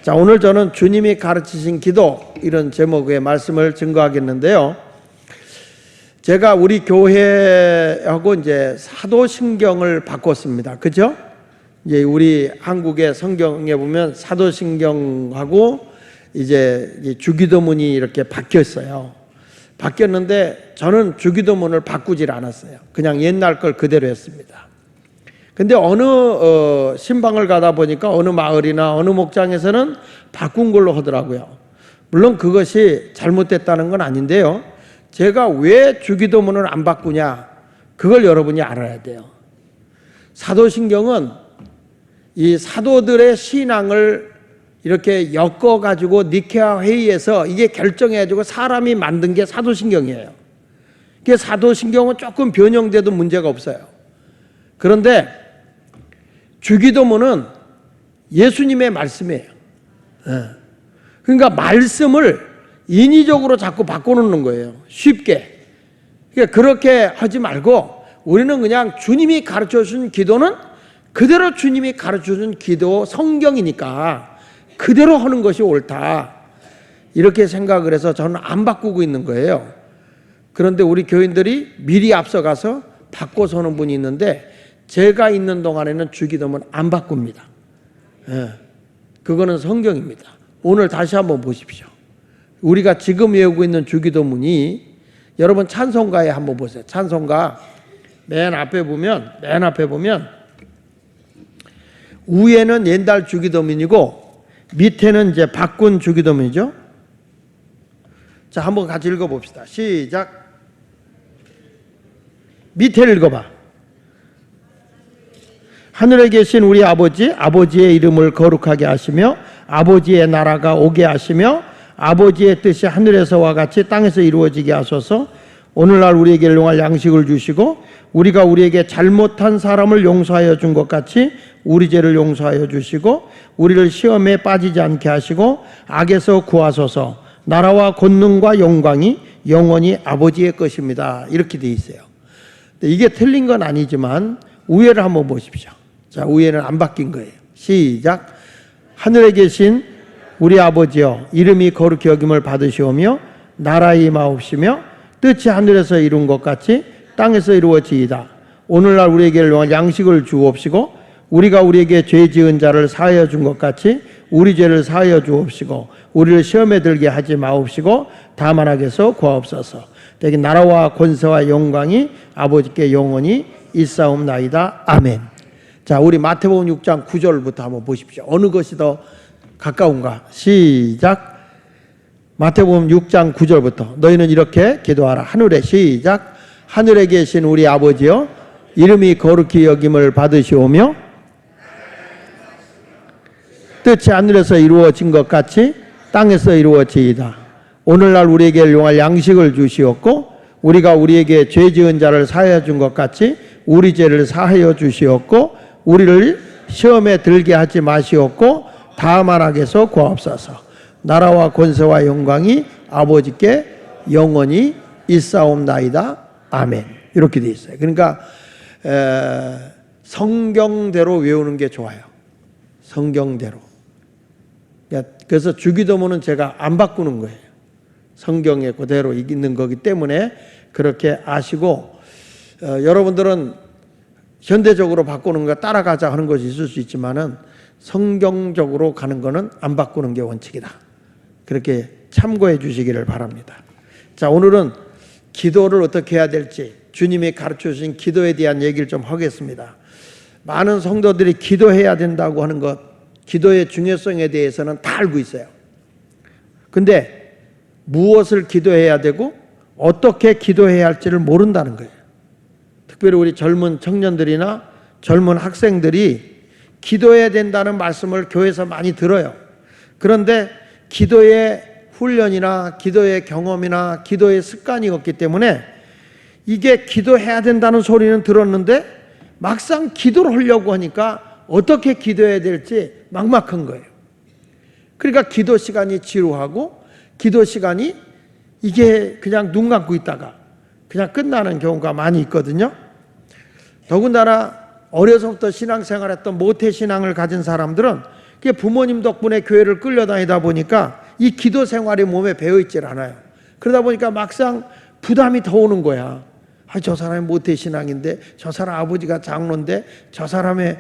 자, 오늘 저는 주님이 가르치신 기도 이런 제목의 말씀을 증거하겠는데요. 제가 우리 교회하고 이제 사도신경을 바꿨습니다. 그죠? 이제 우리 한국의 성경에 보면 사도신경하고 이제 주기도문이 이렇게 바뀌었어요. 바뀌었는데 저는 주기도문을 바꾸질 않았어요. 그냥 옛날 걸 그대로 했습니다. 근데 어느 신방을 가다 보니까 어느 마을이나 어느 목장에서는 바꾼 걸로 하더라고요. 물론 그것이 잘못됐다는 건 아닌데요. 제가 왜 주기도문을 안 바꾸냐, 그걸 여러분이 알아야 돼요. 사도신경은 이 사도들의 신앙을 이렇게 엮어가지고 니케아 회의에서 이게 결정해가지고 사람이 만든 게 사도신경이에요. 이게 사도신경은 조금 변형돼도 문제가 없어요. 그런데 주기도문은 예수님의 말씀이에요. 그러니까 말씀을 인위적으로 자꾸 바꿔놓는 거예요. 쉽게. 그러니까 그렇게 하지 말고 우리는 그냥 주님이 가르쳐준 기도는 그대로 주님이 가르쳐준 기도 성경이니까 그대로 하는 것이 옳다. 이렇게 생각을 해서 저는 안 바꾸고 있는 거예요. 그런데 우리 교인들이 미리 앞서가서 바꿔서 하는 분이 있는데 제가 있는 동안에는 주기도문 안 바꿉니다. 그거는 성경입니다. 오늘 다시 한번 보십시오. 우리가 지금 외우고 있는 주기도문이 여러분 찬송가에 한번 보세요. 찬송가 맨 앞에 보면 위에는 옛날 주기도문이고 밑에는 이제 바꾼 주기도문이죠. 자, 한번 같이 읽어봅시다. 시작. 밑에 읽어봐. 하늘에 계신 우리 아버지, 아버지의 이름을 거룩하게 하시며 아버지의 나라가 오게 하시며 아버지의 뜻이 하늘에서와 같이 땅에서 이루어지게 하소서. 오늘날 우리에게 일용할 양식을 주시고 우리가 우리에게 잘못한 사람을 용서하여 준 것 같이 우리 죄를 용서하여 주시고 우리를 시험에 빠지지 않게 하시고 악에서 구하소서. 나라와 권능과 영광이 영원히 아버지의 것입니다. 이렇게 돼 있어요. 이게 틀린 건 아니지만 위에를 한번 보십시오. 자, 위에는 안 바뀐 거예요. 시작. 하늘에 계신 우리 아버지여, 이름이 거룩히 여김을 받으시오며 나라의 임하옵시며 뜻이 하늘에서 이룬 것 같이 땅에서 이루어지이다. 오늘날 우리에게 일용할 양식을 주옵시고 우리가 우리에게 죄 지은 자를 사하여 준 것 같이 우리 죄를 사하여 주옵시고 우리를 시험에 들게 하지 마옵시고 다만 악에서 구하옵소서. 대개 나라와 권세와 영광이 아버지께 영원히 있사옵나이다. 아멘. 자, 우리 마태복음 6장 9절부터 한번 보십시오. 어느 것이 더 가까운가? 시작. 마태복음 6장 9절부터 너희는 이렇게 기도하라. 하늘에 시작. 하늘에 계신 우리 아버지여, 이름이 거룩히 여김을 받으시오며 뜻이 하늘에서 이루어진 것 같이 땅에서 이루어지이다. 오늘날 우리에게 일용할 양식을 주시옵고 우리가 우리에게 죄 지은 자를 사하여 준 것 같이 우리 죄를 사하여 주시옵고 우리를 시험에 들게 하지 마시옵고 다만 악에서 구하옵소서. 나라와 권세와 영광이 아버지께 영원히 있사옵나이다. 아멘. 이렇게 돼 있어요. 그러니까 성경대로 외우는 게 좋아요. 성경대로. 그래서 주기도문은 제가 안 바꾸는 거예요. 성경에 그대로 있는 거기 때문에 그렇게 아시고, 여러분들은 현대적으로 바꾸는 거 따라가자 하는 것이 있을 수 있지만은 성경적으로 가는 거는 안 바꾸는 게 원칙이다. 그렇게 참고해 주시기를 바랍니다. 자, 오늘은 기도를 어떻게 해야 될지 주님이 가르쳐 주신 기도에 대한 얘기를 좀 하겠습니다. 많은 성도들이 기도해야 된다고 하는 것, 기도의 중요성에 대해서는 다 알고 있어요. 근데 무엇을 기도해야 되고 어떻게 기도해야 할지를 모른다는 거예요. 특별히 우리 젊은 청년들이나 젊은 학생들이 기도해야 된다는 말씀을 교회에서 많이 들어요. 그런데 기도의 훈련이나 기도의 경험이나 기도의 습관이 없기 때문에 이게 기도해야 된다는 소리는 들었는데 막상 기도를 하려고 하니까 어떻게 기도해야 될지 막막한 거예요. 그러니까 기도 시간이 지루하고 기도 시간이 이게 그냥 눈 감고 있다가 그냥 끝나는 경우가 많이 있거든요. 더군다나 어려서부터 신앙생활했던 모태신앙을 가진 사람들은 그게 부모님 덕분에 교회를 끌려다니다 보니까 이 기도 생활이 몸에 배어있질 않아요. 그러다 보니까 막상 부담이 더 오는 거야. 저 사람이 모태신앙인데, 저 사람 아버지가 장로인데, 저 사람의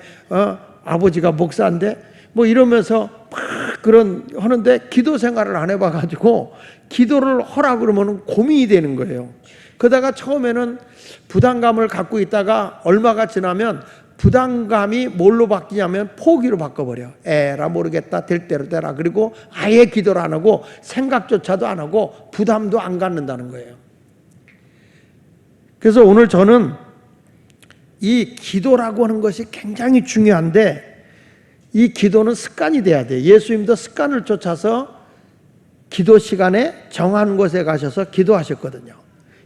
아버지가 목사인데, 뭐 이러면서 막 그런 하는데 기도 생활을 안 해봐가지고 기도를 하라 그러면 고민이 되는 거예요. 그러다가 처음에는 부담감을 갖고 있다가 얼마가 지나면 부담감이 뭘로 바뀌냐면 포기로 바꿔버려. 에라 모르겠다, 될 대로 되라. 그리고 아예 기도를 안 하고 생각조차도 안 하고 부담도 안 갖는다는 거예요. 그래서 오늘 저는 이 기도라고 하는 것이 굉장히 중요한데, 이 기도는 습관이 돼야 돼요. 예수님도 습관을 쫓아서 기도 시간에 정한 곳에 가셔서 기도하셨거든요.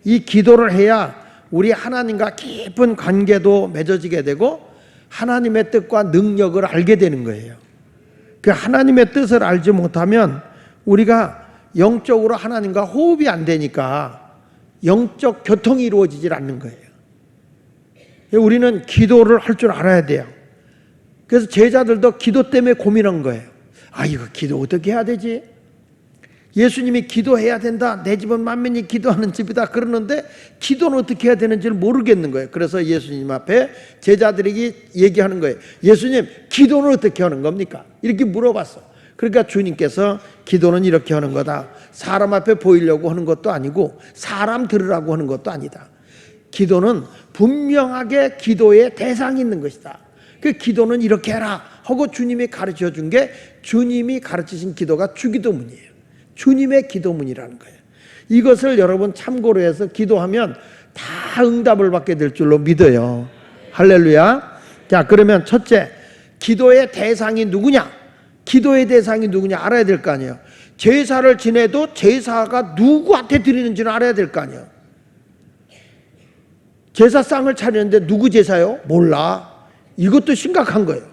이 기도를 해야 우리 하나님과 깊은 관계도 맺어지게 되고 하나님의 뜻과 능력을 알게 되는 거예요. 그 하나님의 뜻을 알지 못하면 우리가 영적으로 하나님과 호흡이 안 되니까 영적 교통이 이루어지질 않는 거예요. 우리는 기도를 할 줄 알아야 돼요. 그래서 제자들도 기도 때문에 고민한 거예요. 이거 기도 어떻게 해야 되지? 예수님이 기도해야 된다, 내 집은 만민이 기도하는 집이다 그러는데 기도는 어떻게 해야 되는지를 모르겠는 거예요. 그래서 예수님 앞에 제자들이 얘기하는 거예요. 예수님, 기도는 어떻게 하는 겁니까? 이렇게 물어봤어. 그러니까 주님께서 기도는 이렇게 하는 거다. 사람 앞에 보이려고 하는 것도 아니고 사람 들으라고 하는 것도 아니다. 기도는 분명하게 기도의 대상이 있는 것이다. 그 기도는 이렇게 해라 하고 주님이 가르쳐 준 게, 주님이 가르치신 기도가 주기도문이에요. 주님의 기도문이라는 거예요. 이것을 여러분 참고로 해서 기도하면 다 응답을 받게 될 줄로 믿어요. 할렐루야. 자, 그러면 첫째, 기도의 대상이 누구냐? 기도의 대상이 누구냐 알아야 될 거 아니에요. 제사를 지내도 제사가 누구한테 드리는지는 알아야 될 거 아니에요. 제사상을 차리는데 누구 제사요? 몰라. 이것도 심각한 거예요.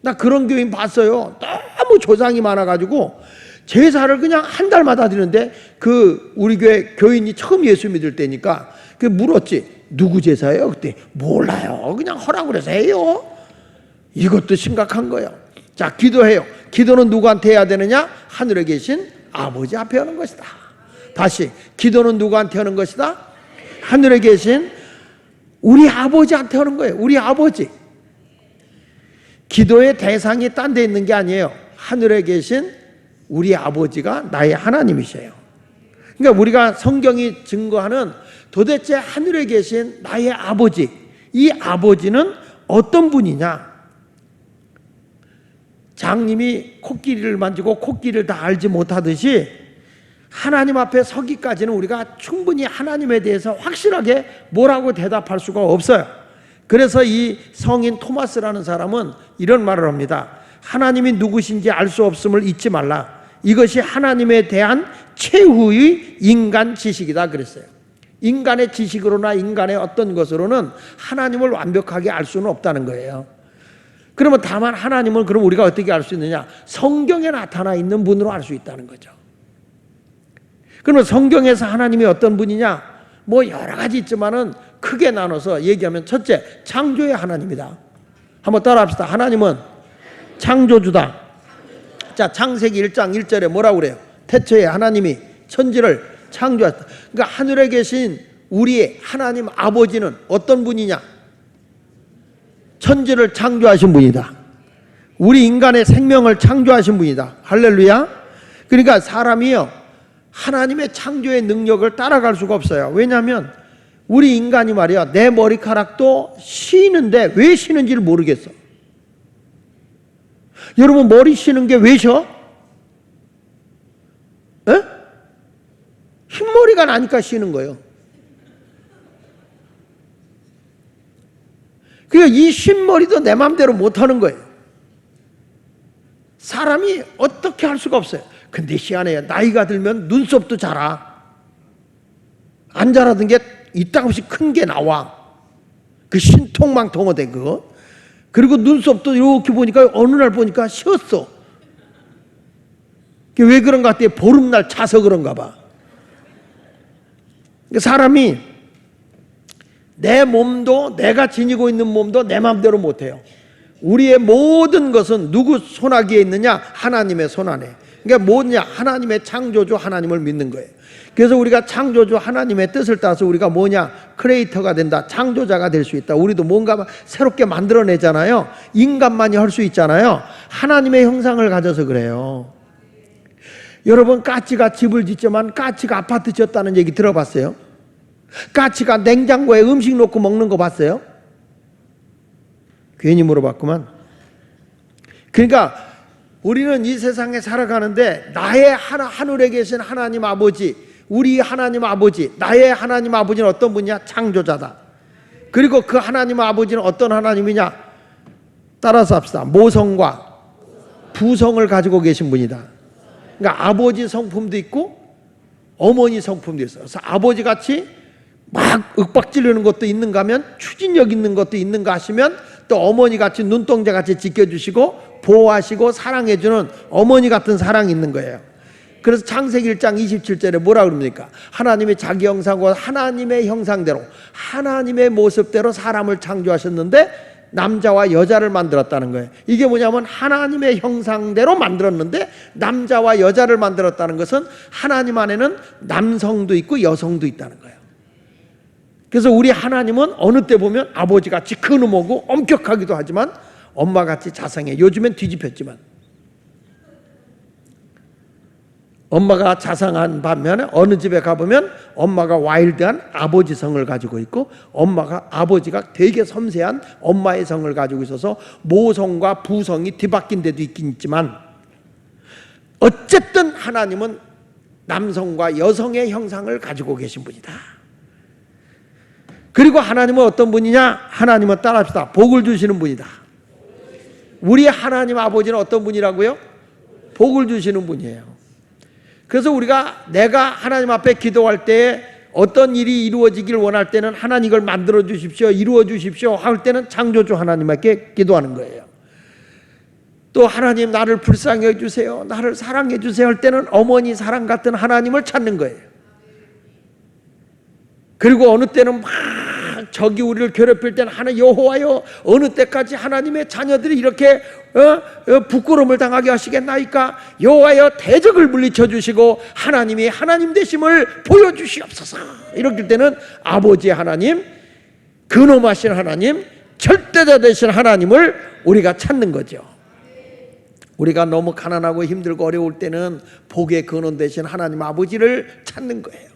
나 그런 교인 봤어요. 너무 조상이 많아가지고 제사를 그냥 한 달마다 드리는데, 우리 교회 교인이 처음 예수 믿을 때니까 물었지. 누구 제사예요? 그때 몰라요. 그냥 허락을 해서 해요. 이것도 심각한 거예요. 자, 기도해요. 기도는 누구한테 해야 되느냐? 하늘에 계신 아버지 앞에 하는 것이다. 다시, 기도는 누구한테 하는 것이다? 하늘에 계신 우리 아버지한테 하는 거예요. 우리 아버지. 기도의 대상이 딴 데 있는 게 아니에요. 하늘에 계신 우리 아버지가 나의 하나님이세요. 그러니까 우리가 성경이 증거하는 도대체 하늘에 계신 나의 아버지, 이 아버지는 어떤 분이냐? 장님이 코끼리를 만지고 코끼리를 다 알지 못하듯이 하나님 앞에 서기까지는 우리가 충분히 하나님에 대해서 확실하게 뭐라고 대답할 수가 없어요. 그래서 이 성인 토마스라는 사람은 이런 말을 합니다. 하나님이 누구신지 알 수 없음을 잊지 말라. 이것이 하나님에 대한 최후의 인간 지식이다 그랬어요. 인간의 지식으로나 인간의 어떤 것으로는 하나님을 완벽하게 알 수는 없다는 거예요. 그러면 다만 하나님을 그럼 우리가 어떻게 알 수 있느냐? 성경에 나타나 있는 분으로 알 수 있다는 거죠. 그러면 성경에서 하나님이 어떤 분이냐? 뭐 여러 가지 있지만은 크게 나눠서 얘기하면, 첫째, 창조의 하나님이다. 한번 따라 합시다. 하나님은 창조주다. 자, 창세기 1장 1절에 뭐라고 그래요? 태초에 하나님이 천지를 창조했다. 그러니까 하늘에 계신 우리 하나님 아버지는 어떤 분이냐? 천지를 창조하신 분이다. 우리 인간의 생명을 창조하신 분이다. 할렐루야. 그러니까 사람이요, 하나님의 창조의 능력을 따라갈 수가 없어요. 왜냐하면 우리 인간이 말이야, 내 머리카락도 쉬는데 왜 쉬는지를 모르겠어. 여러분, 머리 쉬는 게 왜 쉬어? 에? 흰머리가 나니까 쉬는 거예요. 그러니까 이 흰머리도 내 마음대로 못하는 거예요. 사람이 어떻게 할 수가 없어요. 근데 희한해요. 나이가 들면 눈썹도 자라. 안 자라던 게 이따금씩 큰 게 나와. 그 신통망통어대 그거. 그리고 눈썹도 이렇게 보니까 어느 날 보니까 쉬었어. 왜 그런가 했더니 보름날 자서 그런가 봐. 사람이 내 몸도, 내가 지니고 있는 몸도 내 마음대로 못해요. 우리의 모든 것은 누구 손아귀에 있느냐? 하나님의 손안에. 그러니까 뭐냐? 하나님의 창조주 하나님을 믿는 거예요. 그래서 우리가 창조주 하나님의 뜻을 따라서 우리가 뭐냐? 크리에이터가 된다. 창조자가 될 수 있다. 우리도 뭔가 새롭게 만들어내잖아요. 인간만이 할 수 있잖아요. 하나님의 형상을 가져서 그래요. 여러분, 까치가 집을 짓지만 까치가 아파트 짓다는 얘기 들어봤어요? 까치가 냉장고에 음식 놓고 먹는 거 봤어요? 괜히 물어봤구만. 그러니까 우리는 이 세상에 살아가는데 나의 하늘에 계신 하나님 아버지, 우리 하나님 아버지, 나의 하나님 아버지는 어떤 분이냐? 창조자다. 그리고 그 하나님 아버지는 어떤 하나님이냐? 따라서 합시다. 모성과 부성을 가지고 계신 분이다. 그러니까 아버지 성품도 있고 어머니 성품도 있어요. 그래서 아버지 같이 막 윽박지르는 것도 있는가 하면 추진력 있는 것도 있는가 하시면 또 어머니 같이 눈동자 같이 지켜주시고 보호하시고 사랑해주는 어머니 같은 사랑이 있는 거예요. 그래서 창세기 1장 27절에 뭐라 그럽니까? 하나님이 자기 형상과 하나님의 형상대로 하나님의 모습대로 사람을 창조하셨는데 남자와 여자를 만들었다는 거예요. 이게 뭐냐면 하나님의 형상대로 만들었는데 남자와 여자를 만들었다는 것은 하나님 안에는 남성도 있고 여성도 있다는 거예요. 그래서 우리 하나님은 어느 때 보면 아버지같이 큰 음호고 엄격하기도 하지만 엄마같이 자상해. 요즘엔 뒤집혔지만 엄마가 자상한 반면에 어느 집에 가보면 엄마가 와일드한 아버지 성을 가지고 있고 아버지가 되게 섬세한 엄마의 성을 가지고 있어서 모성과 부성이 뒤바뀐 데도 있긴 있지만 어쨌든 하나님은 남성과 여성의 형상을 가지고 계신 분이다. 그리고 하나님은 어떤 분이냐? 하나님은 따라합시다. 복을 주시는 분이다. 우리 하나님 아버지는 어떤 분이라고요? 복을 주시는 분이에요. 그래서 내가 하나님 앞에 기도할 때 어떤 일이 이루어지길 원할 때는 하나님 이걸 만들어 주십시오, 이루어 주십시오 할 때는 창조주 하나님께 기도하는 거예요. 또 하나님 나를 불쌍히 해주세요, 나를 사랑해 주세요 할 때는 어머니 사랑 같은 하나님을 찾는 거예요. 그리고 어느 때는 막 적이 우리를 괴롭힐 때는 하나님 여호와여 어느 때까지 하나님의 자녀들이 이렇게 부끄러움을 당하게 하시겠나이까? 여호와여 대적을 물리쳐 주시고 하나님이 하나님 되심을 보여주시옵소서. 이럴 때는 아버지 하나님, 근엄하신 하나님, 절대자 되신 하나님을 우리가 찾는 거죠. 우리가 너무 가난하고 힘들고 어려울 때는 복의 근원 되신 하나님 아버지를 찾는 거예요.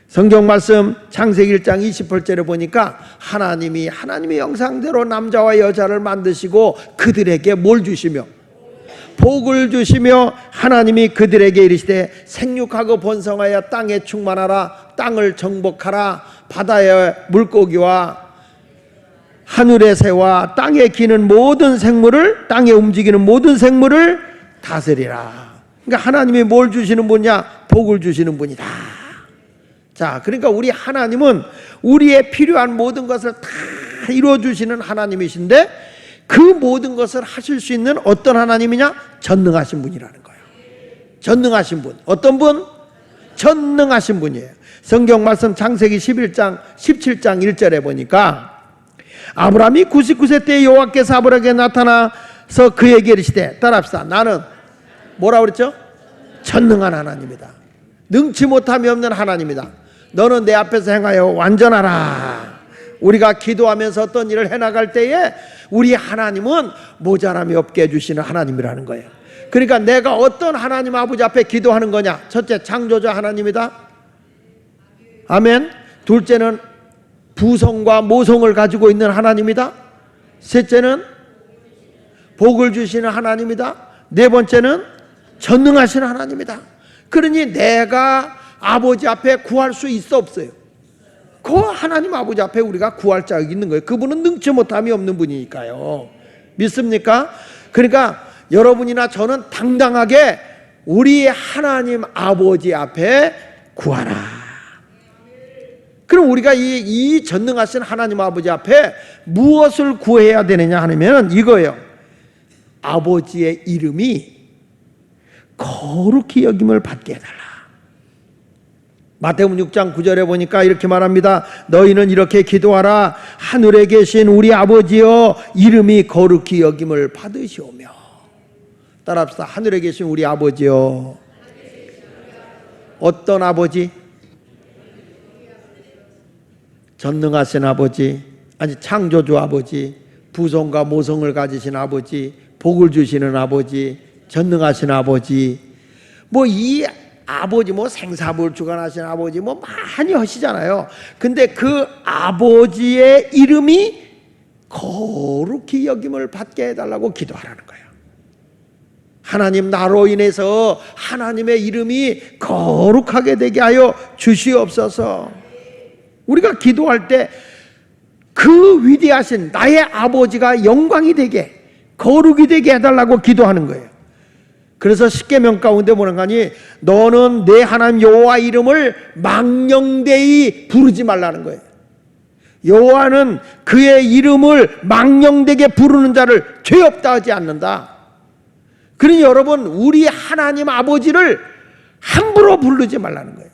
성경 말씀 창세기 1장 28절에 보니까 하나님이 하나님의 형상대로 남자와 여자를 만드시고 그들에게 뭘 주시며? 복을 주시며 하나님이 그들에게 이르시되 생육하고 번성하여 땅에 충만하라, 땅을 정복하라, 바다의 물고기와 하늘의 새와 땅에 기는 모든 생물을, 땅에 움직이는 모든 생물을 다스리라. 그러니까 하나님이 뭘 주시는 분이냐? 복을 주시는 분이다. 자, 그러니까 우리 하나님은 우리의 필요한 모든 것을 다 이루어주시는 하나님이신데 그 모든 것을 하실 수 있는 어떤 하나님이냐? 전능하신 분이라는 거예요. 전능하신 분. 어떤 분? 전능하신 분이에요. 성경 말씀 창세기 17장 1절에 보니까 아브라함이 99세 때 여호와께서 아브라함에게 나타나서 그에게 이르시되, 따라합시다. 나는 뭐라고 그랬죠? 전능한 하나님이다. 능치 못함이 없는 하나님이다. 너는 내 앞에서 행하여 완전하라. 우리가 기도하면서 어떤 일을 해나갈 때에 우리 하나님은 모자람이 없게 해주시는 하나님이라는 거예요. 그러니까 내가 어떤 하나님 아버지 앞에 기도하는 거냐? 첫째, 창조자 하나님이다. 아멘. 둘째는 부성과 모성을 가지고 있는 하나님이다. 셋째는 복을 주시는 하나님이다. 네 번째는 전능하신 하나님이다. 그러니 내가 아버지 앞에 구할 수 있어 없어요? 그 하나님 아버지 앞에 우리가 구할 자격이 있는 거예요. 그분은 능치 못함이 없는 분이니까요. 믿습니까? 그러니까 여러분이나 저는 당당하게 우리 하나님 아버지 앞에 구하라. 그럼 우리가 이 전능하신 하나님 아버지 앞에 무엇을 구해야 되느냐 하면 이거예요. 아버지의 이름이 거룩히 여김을 받게 해달라. 마태복음 6장 9절에 보니까 이렇게 말합니다. 너희는 이렇게 기도하라. 하늘에 계신 우리 아버지여 이름이 거룩히 여김을 받으시오며. 따라합시다. 하늘에 계신 우리 아버지여. 어떤 아버지? 전능하신 아버지, 아니 창조주 아버지, 부성과 모성을 가지신 아버지, 복을 주시는 아버지, 전능하신 아버지. 뭐 이 아버지 뭐 생사부를 주관하시는 아버지 뭐 많이 하시잖아요. 근데 그 아버지의 이름이 거룩히 여김을 받게 해달라고 기도하라는 거예요. 하나님 나로 인해서 하나님의 이름이 거룩하게 되게 하여 주시옵소서. 우리가 기도할 때 그 위대하신 나의 아버지가 영광이 되게 거룩이 되게 해달라고 기도하는 거예요. 그래서 십계명 가운데 보는 거니 너는 내 하나님 여호와 이름을 망령되이 부르지 말라는 거예요. 여호와는 그의 이름을 망령되게 부르는 자를 죄 없다 하지 않는다. 그러니 여러분 우리 하나님 아버지를 함부로 부르지 말라는 거예요.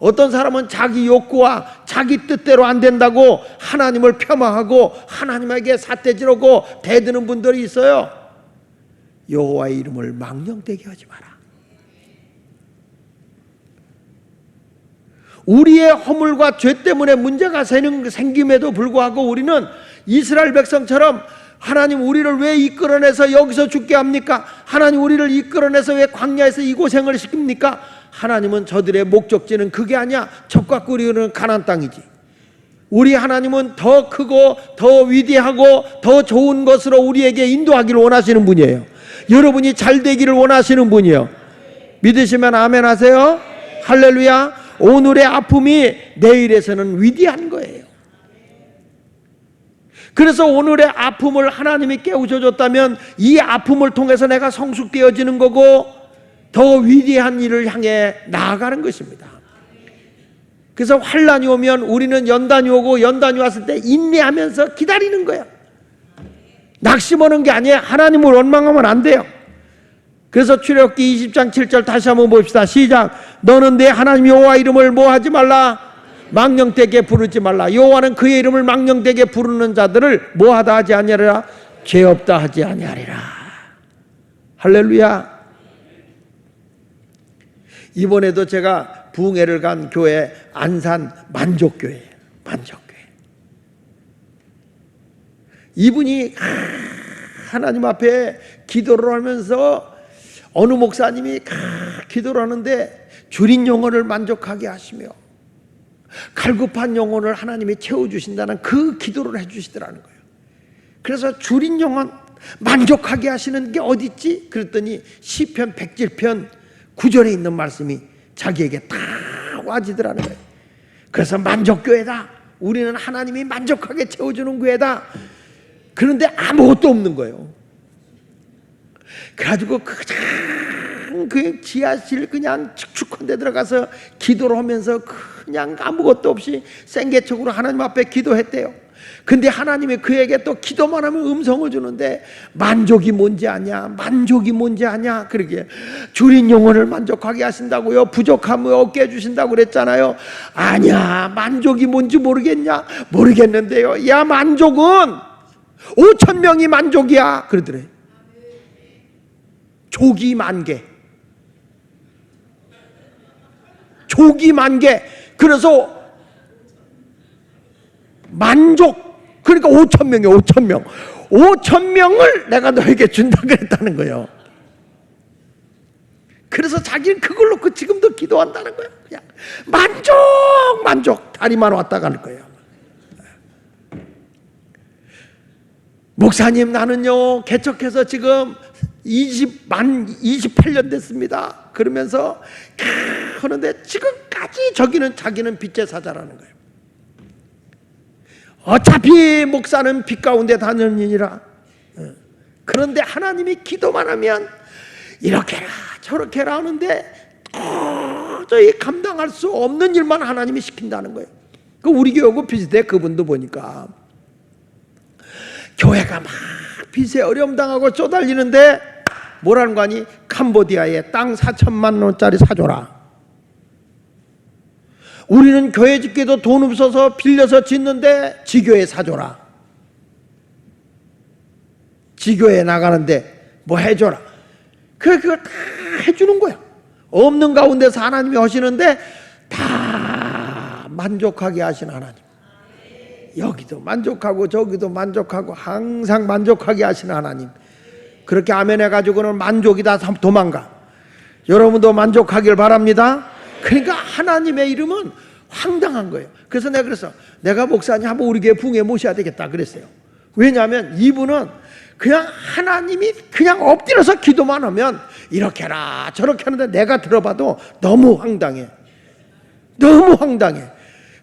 어떤 사람은 자기 욕구와 자기 뜻대로 안 된다고 하나님을 폄하하고 하나님에게 삿대지르고 대드는 분들이 있어요. 여호와의 이름을 망령되게 하지 마라. 우리의 허물과 죄 때문에 문제가 생김에도 불구하고 우리는 이스라엘 백성처럼 하나님 우리를 왜 이끌어내서 여기서 죽게 합니까? 하나님 우리를 이끌어내서 왜 광야에서 이 고생을 시킵니까? 하나님은 저들의 목적지는 그게 아니야. 젖과 꿀이 흐르는 가나안 땅이지. 우리 하나님은 더 크고 더 위대하고 더 좋은 것으로 우리에게 인도하기를 원하시는 분이에요. 여러분이 잘 되기를 원하시는 분이에요. 믿으시면 아멘 하세요. 할렐루야. 오늘의 아픔이 내일에서는 위대한 거예요. 그래서 오늘의 아픔을 하나님이 깨우쳐줬다면 이 아픔을 통해서 내가 성숙되어지는 거고 더 위대한 일을 향해 나아가는 것입니다. 그래서 환난이 오면 우리는 연단이 오고 연단이 왔을 때 인내하면서 기다리는 거야. 낙심하는 게 아니에요. 하나님을 원망하면 안 돼요. 그래서 출애굽기 20장 7절 다시 한번 봅시다. 시작. 너는 내 하나님 여호와 이름을 뭐 하지 말라? 망령되게 부르지 말라. 여호와는 그의 이름을 망령되게 부르는 자들을 뭐 하다 하지 아니하리라? 죄 없다 하지 아니하리라. 할렐루야. 이번에도 제가 부흥회를 간 교회 안산 만족교회. 이분이 하나님 앞에 기도를 하면서 어느 목사님이 기도를 하는데 줄인 영혼을 만족하게 하시며 갈급한 영혼을 하나님이 채워주신다는 그 기도를 해주시더라는 거예요. 그래서 줄인 영혼 만족하게 하시는 게 어디 있지? 그랬더니 시편 107편 9절에 있는 말씀이 자기에게 다 와지더라는 거예요. 그래서 만족교회다. 우리는 하나님이 만족하게 채워주는 교회다. 그런데 아무것도 없는 거예요. 그래가지고 그 지하실 그냥 축축한 데 들어가서 기도를 하면서 그냥 아무것도 없이 생계적으로 하나님 앞에 기도했대요. 근데 하나님이 그에게 또 기도만 하면 음성을 주는데 만족이 뭔지 아냐? 만족이 뭔지 아냐? 그러게 줄인 영혼을 만족하게 하신다고요? 부족함을 얻게 해주신다고 그랬잖아요. 아니야, 만족이 뭔지 모르겠냐? 모르겠는데요. 야, 만족은 5,000명이 만족이야 그러더래. 족이 10,000개, 족이 10,000개. 그래서 만족, 그러니까 5,000명이에요. 5,000명 5,000명을 내가 너에게 준다 그랬다는 거예요. 그래서 자기는 그걸로 지금도 기도한다는 거예요. 그냥 만족 다리만 왔다 가는 거예요. 목사님 나는요 개척해서 지금 28년 됐습니다. 그러면서 하는데 지금까지 자기는 빛의 사자라는 거예요. 어차피 목사는 빛 가운데 다니느니라. 그런데 하나님이 기도만 하면 이렇게라 저렇게라 하는데 도저히 감당할 수 없는 일만 하나님이 시킨다는 거예요. 그 우리 교회하고 비슷해. 그분도 보니까 교회가 막 빚에 어려움 당하고 쪼달리는데 뭐라는 거 아니? 캄보디아에 땅 4,000만 원짜리 사줘라. 우리는 교회 짓기도 돈 없어서 빌려서 짓는데 지교회 사줘라. 지교회 나가는데 뭐 해줘라. 그걸 다 해주는 거야. 없는 가운데서 하나님이 하시는데 다 만족하게 하신 하나님. 여기도 만족하고 저기도 만족하고 항상 만족하게 하신 하나님. 그렇게 아멘 해가지고는 만족이 다 도망가. 여러분도 만족하길 바랍니다. 그러니까 하나님의 이름은 황당한 거예요. 그래서 내가 목사님 한번 우리 교회 부흥회 모셔야 되겠다 그랬어요. 왜냐하면 이분은 그냥 하나님이 그냥 엎드려서 기도만 하면 이렇게 해라 저렇게 하는데 내가 들어봐도 너무 황당해. 너무 황당해.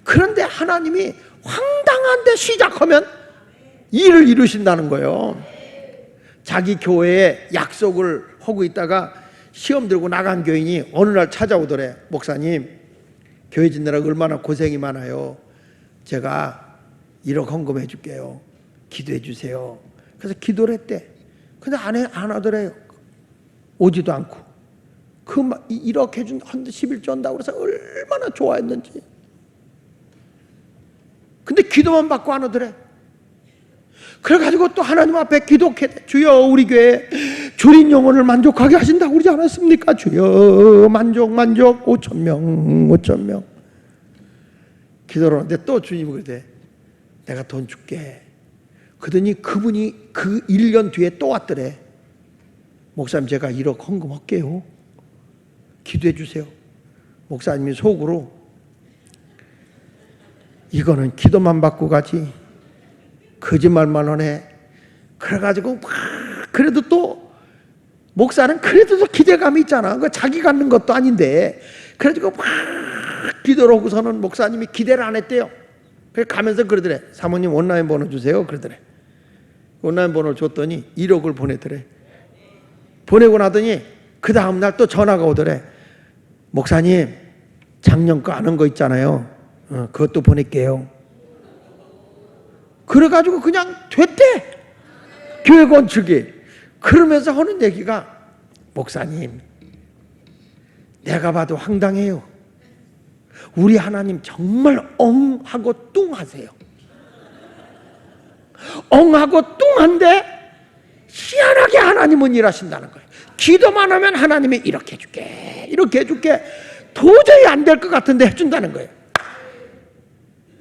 그런데 하나님이 황당한데 시작하면 일을 이루신다는 거예요. 자기 교회에 약속을 하고 있다가 시험 들고 나간 교인이 어느 날 찾아오더래. 목사님, 교회 짓느라 얼마나 고생이 많아요. 제가 1억 헌금해 줄게요. 기도해 주세요. 그래서 기도를 했대. 근데 안 하더래요. 오지도 않고. 1억 해준 11조 한다고 그래서 얼마나 좋아했는지. 근데 기도만 받고 안 하더래. 그래가지고 또 하나님 앞에 기도해. 주여, 우리 교회 줄인 영혼을 만족하게 하신다고 그러지 않았습니까? 주여, 만족 5,000명 기도를 하는데 또 주님이 그러대. 내가 돈 줄게. 그러더니 그분이 그 1년 뒤에 또 왔더래. 목사님, 제가 1억 헌금할게요. 기도해 주세요. 목사님이 속으로 이거는 기도만 받고 가지 거짓말만 하네. 그래가지고 막 그래도 또 목사는 그래도 또 기대감이 있잖아. 그 자기 갖는 것도 아닌데. 그래가지고 막 기도를 하고서는 목사님이 기대를 안 했대요. 그래 가면서 그러더래. 사모님 온라인 번호 주세요. 그러더래. 온라인 번호를 줬더니 1억을 보내더래. 보내고 나더니 그 다음날 또 전화가 오더래. 목사님, 작년 거 아는 거 있잖아요. 그것도 보낼게요. 그래가지고 그냥 됐대. 교회 건축이. 그러면서 하는 얘기가, 목사님, 내가 봐도 황당해요. 우리 하나님 정말 엉하고 뚱하세요. 엉하고 뚱한데 희한하게 하나님은 일하신다는 거예요. 기도만 하면 하나님이 이렇게 해줄게, 이렇게 해줄게. 도저히 안 될 것 같은데 해준다는 거예요.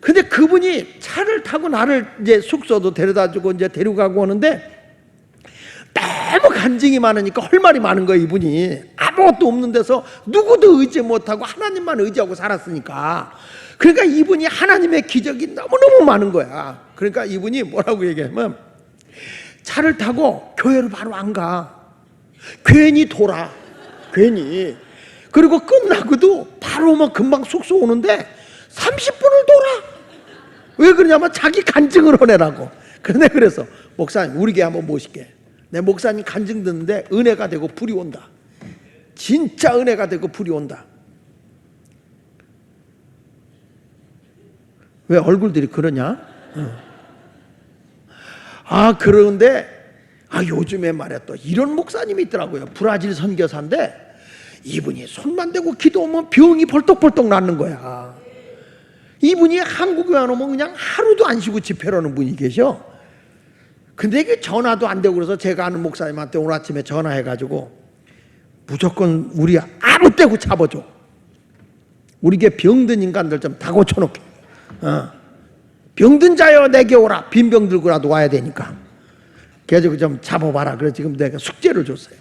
근데 그분이 차를 타고 나를 이제 숙소도 데려다 주고 이제 데려가고 오는데 너무 간증이 많으니까 할 말이 많은 거예요. 이분이 아무것도 없는 데서 누구도 의지 못하고 하나님만 의지하고 살았으니까. 그러니까 이분이 하나님의 기적이 너무너무 많은 거야. 그러니까 이분이 뭐라고 얘기하면 차를 타고 교회로 바로 안 가. 괜히 돌아. 괜히. 그리고 끝나고도 바로 오면 금방 숙소 오는데 30분을 돌아. 왜 그러냐면 자기 간증을 하내라고. 그런데 그래서 목사님 우리 교회 한번 모실게. 내 목사님 간증 듣는데 은혜가 되고 불이 온다. 진짜 은혜가 되고 불이 온다. 왜 얼굴들이 그러냐? 그런데 요즘에 말이야 또 이런 목사님이 있더라고요. 브라질 선교사인데 이분이 손만 대고 기도하면 병이 벌떡벌떡 낫는 거야. 이분이 한국에 안 오면 그냥 하루도 안 쉬고 집회를 하는 분이 계셔. 근데 이게 전화도 안 되고 그래서 제가 아는 목사님한테 오늘 아침에 전화해가지고 무조건 우리 아무 때고 잡아줘. 우리게 병든 인간들 좀 다 고쳐놓게. 병든 자여 내게 오라. 빈병 들고라도 와야 되니까. 그래가지고 좀 잡아봐라. 그래서 지금 내가 숙제를 줬어요.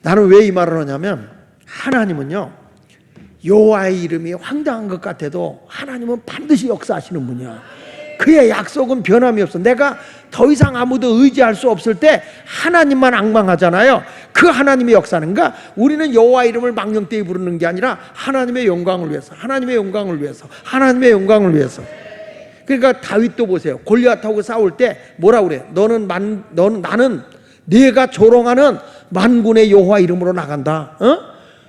나는 왜 이 말을 하냐면 하나님은요 여호와의 이름이 황당한 것 같아도 하나님은 반드시 역사하시는 분이야. 그의 약속은 변함이 없어. 내가 더 이상 아무도 의지할 수 없을 때 하나님만 앙망하잖아요. 그 하나님의 역사는가? 우리는 여호와 이름을 망령되이 부르는 게 아니라 하나님의 영광을 위해서, 하나님의 영광을 위해서, 하나님의 영광을 위해서. 그러니까 다윗도 보세요. 골리앗하고 싸울 때 뭐라고 그래? 나는 네가 조롱하는 만군의 여호와 이름으로 나간다.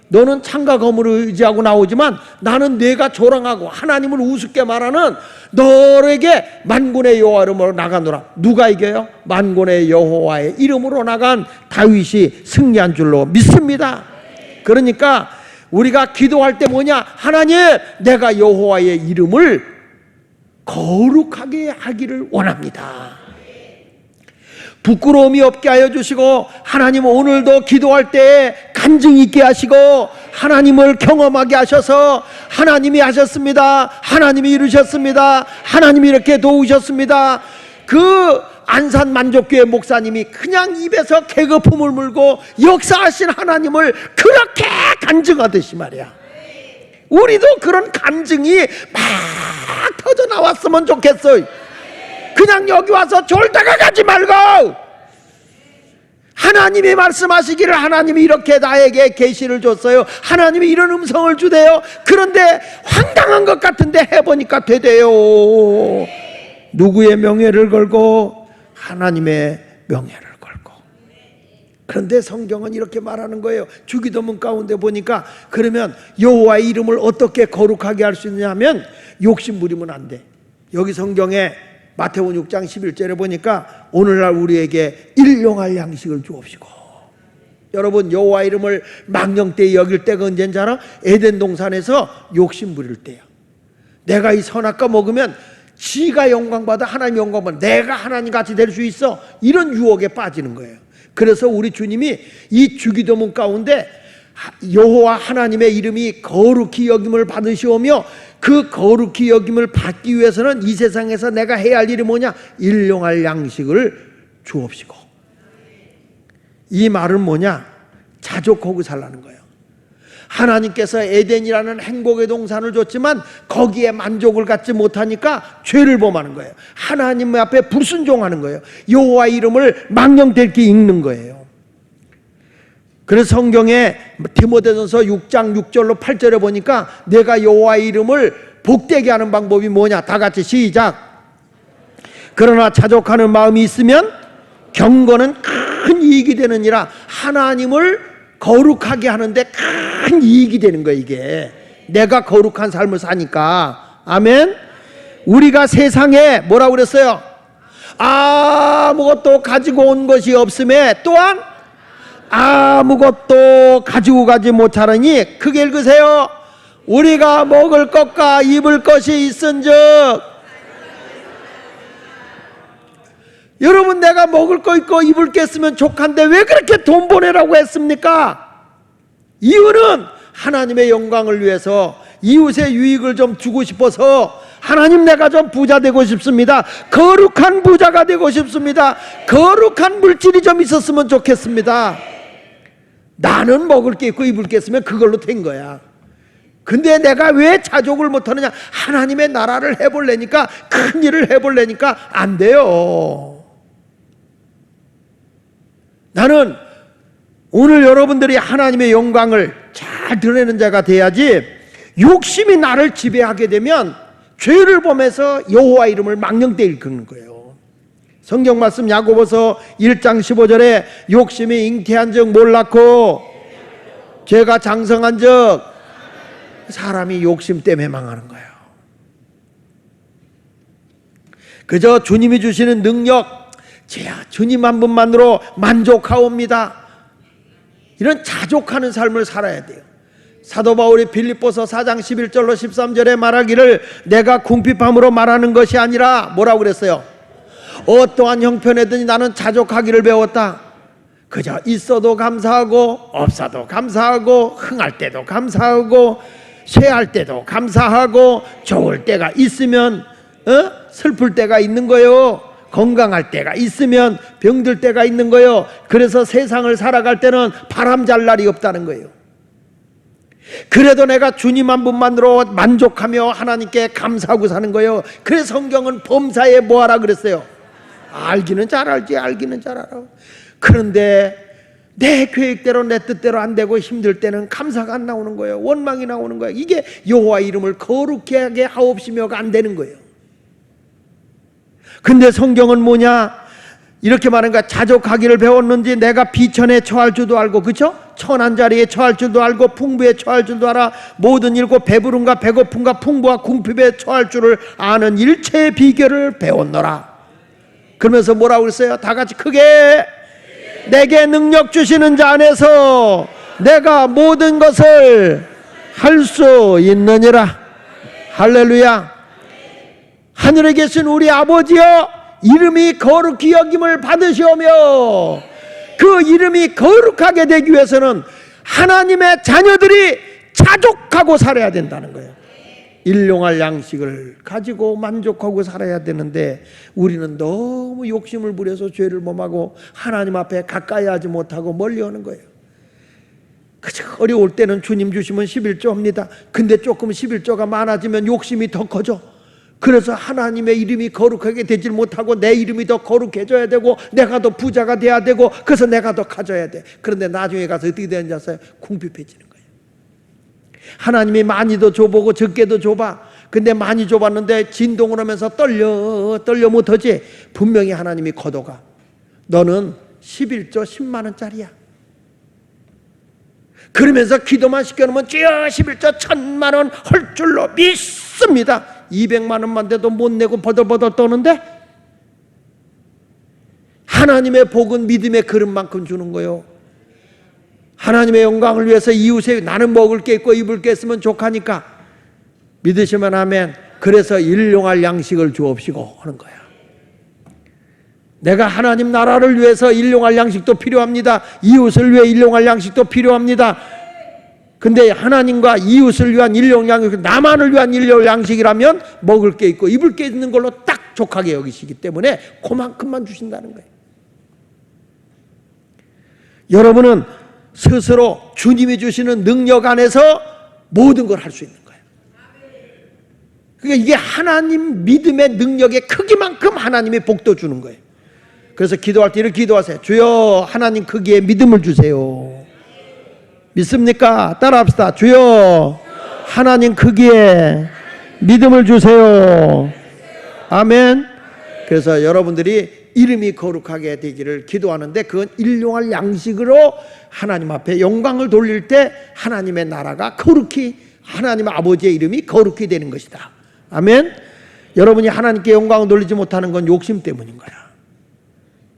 너는 창과 검을 의지하고 나오지만 나는 네가 조롱하고 하나님을 우습게 말하는 너에게 만군의 여호와 이름으로 나가노라. 누가 이겨요? 만군의 여호와의 이름으로 나간 다윗이 승리한 줄로 믿습니다. 그러니까 우리가 기도할 때 뭐냐? 하나님, 내가 여호와의 이름을 거룩하게 하기를 원합니다. 부끄러움이 없게 하여 주시고, 하나님 오늘도 기도할 때 간증 있게 하시고, 하나님을 경험하게 하셔서, 하나님이 하셨습니다, 하나님이 이루셨습니다, 하나님이 이렇게 도우셨습니다. 그 안산 만족교회 목사님이 그냥 입에서 계급품을 물고 역사하신 하나님을 그렇게 간증하듯이 말이야, 우리도 그런 간증이 막 터져 나왔으면 좋겠어요. 그냥 여기 와서 졸다가 가지 말고, 하나님이 말씀하시기를 하나님이 이렇게 나에게 계시를 줬어요, 하나님이 이런 음성을 주대요. 그런데 황당한 것 같은데 해보니까 되대요. 누구의 명예를 걸고? 하나님의 명예를 걸고. 그런데 성경은 이렇게 말하는 거예요. 주기도문 가운데 보니까, 그러면 여호와의 이름을 어떻게 거룩하게 할 수 있느냐면 욕심 부리면 안 돼. 여기 성경에 마태복음 6장 11절에 보니까 오늘날 우리에게 일용할 양식을 주옵시고. 여러분, 여호와 이름을 망령되이 여길 때가 언제인지 알아? 에덴 동산에서 욕심 부릴 때야. 내가 이 선악과 먹으면 지가 영광받아 하나님 영광받아 내가 하나님 같이 될 수 있어, 이런 유혹에 빠지는 거예요. 그래서 우리 주님이 이 주기도문 가운데 여호와 하나님의 이름이 거룩히 여김을 받으시오며, 그 거룩히 여김을 받기 위해서는 이 세상에서 내가 해야 할 일이 뭐냐? 일용할 양식을 주옵시고. 이 말은 뭐냐? 자족하고 살라는 거예요. 하나님께서 에덴이라는 행복의 동산을 줬지만 거기에 만족을 갖지 못하니까 죄를 범하는 거예요. 하나님 앞에 불순종하는 거예요. 여호와 이름을 망령되게 읽는 거예요. 그래서 성경에 디모데전서 6장 6절로 8절에 보니까 내가 여호와의 이름을 복되게 하는 방법이 뭐냐? 다 같이 시작. 그러나 자족하는 마음이 있으면 경건은 큰 이익이 되느니라. 하나님을 거룩하게 하는데 큰 이익이 되는 거예요. 이게 내가 거룩한 삶을 사니까. 아멘. 우리가 세상에 뭐라고 그랬어요? 아무것도 가지고 온 것이 없음에 또한 아무것도 가지고 가지 못하느니, 크게 읽으세요. 우리가 먹을 것과 입을 것이 있은즉. 여러분, 내가 먹을 거 있고 입을 게 있으면 족한데 왜 그렇게 돈 보내라고 했습니까? 이유는 하나님의 영광을 위해서, 이웃의 유익을 좀 주고 싶어서, 하나님 내가 좀 부자 되고 싶습니다, 거룩한 부자가 되고 싶습니다, 거룩한 물질이 좀 있었으면 좋겠습니다. 나는 먹을 게 있고 입을 게 있으면 그걸로 된 거야. 근데 내가 왜 자족을 못하느냐? 하나님의 나라를 해볼래니까, 큰 일을 해볼래니까 안 돼요. 나는 오늘 여러분들이 하나님의 영광을 잘 드러내는 자가 돼야지, 욕심이 나를 지배하게 되면 죄를 범해서 여호와 이름을 망령되이 일컫는 거예요. 성경 말씀 야고보서 1장 15절에 욕심이 잉태한 즉 뭘 낳고 죄가 장성한 즉, 사람이 욕심 때문에 망하는 거예요. 그저 주님이 주시는 능력, 제야 주님 한 분만으로 만족하옵니다, 이런 자족하는 삶을 살아야 돼요. 사도 바울이 빌립보서 4장 11절로 13절에 말하기를, 내가 궁핍함으로 말하는 것이 아니라 뭐라고 그랬어요? 어떠한 형편에든지 나는 자족하기를 배웠다. 그저 있어도 감사하고 없어도 감사하고, 흥할 때도 감사하고 쇠할 때도 감사하고, 좋을 때가 있으면 슬플 때가 있는 거예요. 건강할 때가 있으면 병들 때가 있는 거예요. 그래서 세상을 살아갈 때는 바람잘 날이 없다는 거예요. 그래도 내가 주님 한 분만으로 만족하며 하나님께 감사하고 사는 거예요. 그래서 성경은 범사에 뭐하라 그랬어요? 알기는 잘 알지, 알기는 잘 알아. 그런데 내 계획대로 내 뜻대로 안 되고 힘들 때는 감사가 안 나오는 거예요. 원망이 나오는 거예요. 이게 여호와 이름을 거룩하게 하옵시며가 안 되는 거예요. 근데 성경은 뭐냐? 이렇게 말하는 거야. 자족하기를 배웠는지 내가 비천에 처할 줄도 알고, 그렇죠? 천한 자리에 처할 줄도 알고, 풍부에 처할 줄도 알아. 모든 일고 배부름과 배고픔과 풍부와 궁핍에 처할 줄을 아는 일체의 비결을 배웠노라. 그러면서 뭐라고 그랬어요? 다 같이 크게, 내게 능력 주시는 자 안에서 내가 모든 것을 할 수 있느니라. 할렐루야. 하늘에 계신 우리 아버지여, 이름이 거룩히 여김을 받으시오며, 그 이름이 거룩하게 되기 위해서는 하나님의 자녀들이 자족하고 살아야 된다는 거예요. 일용할 양식을 가지고 만족하고 살아야 되는데, 우리는 너무 욕심을 부려서 죄를 범하고 하나님 앞에 가까이 하지 못하고 멀리 하는 거예요. 그저 어려울 때는 주님 주시면 11조 합니다. 근데 조금 11조가 많아지면 욕심이 더 커져. 그래서 하나님의 이름이 거룩하게 되질 못하고 내 이름이 더 거룩해져야 되고 내가 더 부자가 돼야 되고 그래서 내가 더 가져야 돼. 그런데 나중에 가서 어떻게 되는지 아세요? 궁핍해지는 거예요. 하나님이 많이도 줘보고 적게도 줘봐. 근데 많이 줘봤는데 진동을 하면서 떨려 못하지. 분명히 하나님이 걷어가. 너는 11조 10만 원짜리야. 그러면서 기도만 시켜놓으면 주여 11조 1000만 원 할 줄로 믿습니다. 200만 원만 돼도 못 내고 버들버들 떠는데, 하나님의 복은 믿음의 그릇만큼 주는 거예요. 하나님의 영광을 위해서 이웃에 나는 먹을 게 있고 입을 게 있으면 족하니까 믿으시면 아멘. 그래서 일용할 양식을 주옵시고 하는 거야. 내가 하나님 나라를 위해서 일용할 양식도 필요합니다. 이웃을 위해 일용할 양식도 필요합니다. 근데 하나님과 이웃을 위한 일용 양식, 나만을 위한 일용 양식이라면 먹을 게 있고 입을 게 있는 걸로 딱 족하게 여기시기 때문에 그만큼만 주신다는 거예요. 여러분은 스스로 주님이 주시는 능력 안에서 모든 걸 할 수 있는 거예요. 그러니까 이게 하나님 믿음의 능력의 크기만큼 하나님이 복도 주는 거예요. 그래서 기도할 때 이렇게 기도하세요. 주여 하나님 크기의 믿음을 주세요. 믿습니까? 따라합시다. 주여 하나님 크기의 믿음을 주세요. 아멘. 그래서 여러분들이 이름이 거룩하게 되기를 기도하는데, 그건 일용할 양식으로 하나님 앞에 영광을 돌릴 때 하나님의 나라가 거룩히, 하나님 아버지의 이름이 거룩히 되는 것이다. 아멘. 여러분이 하나님께 영광을 돌리지 못하는 건 욕심 때문인 거야.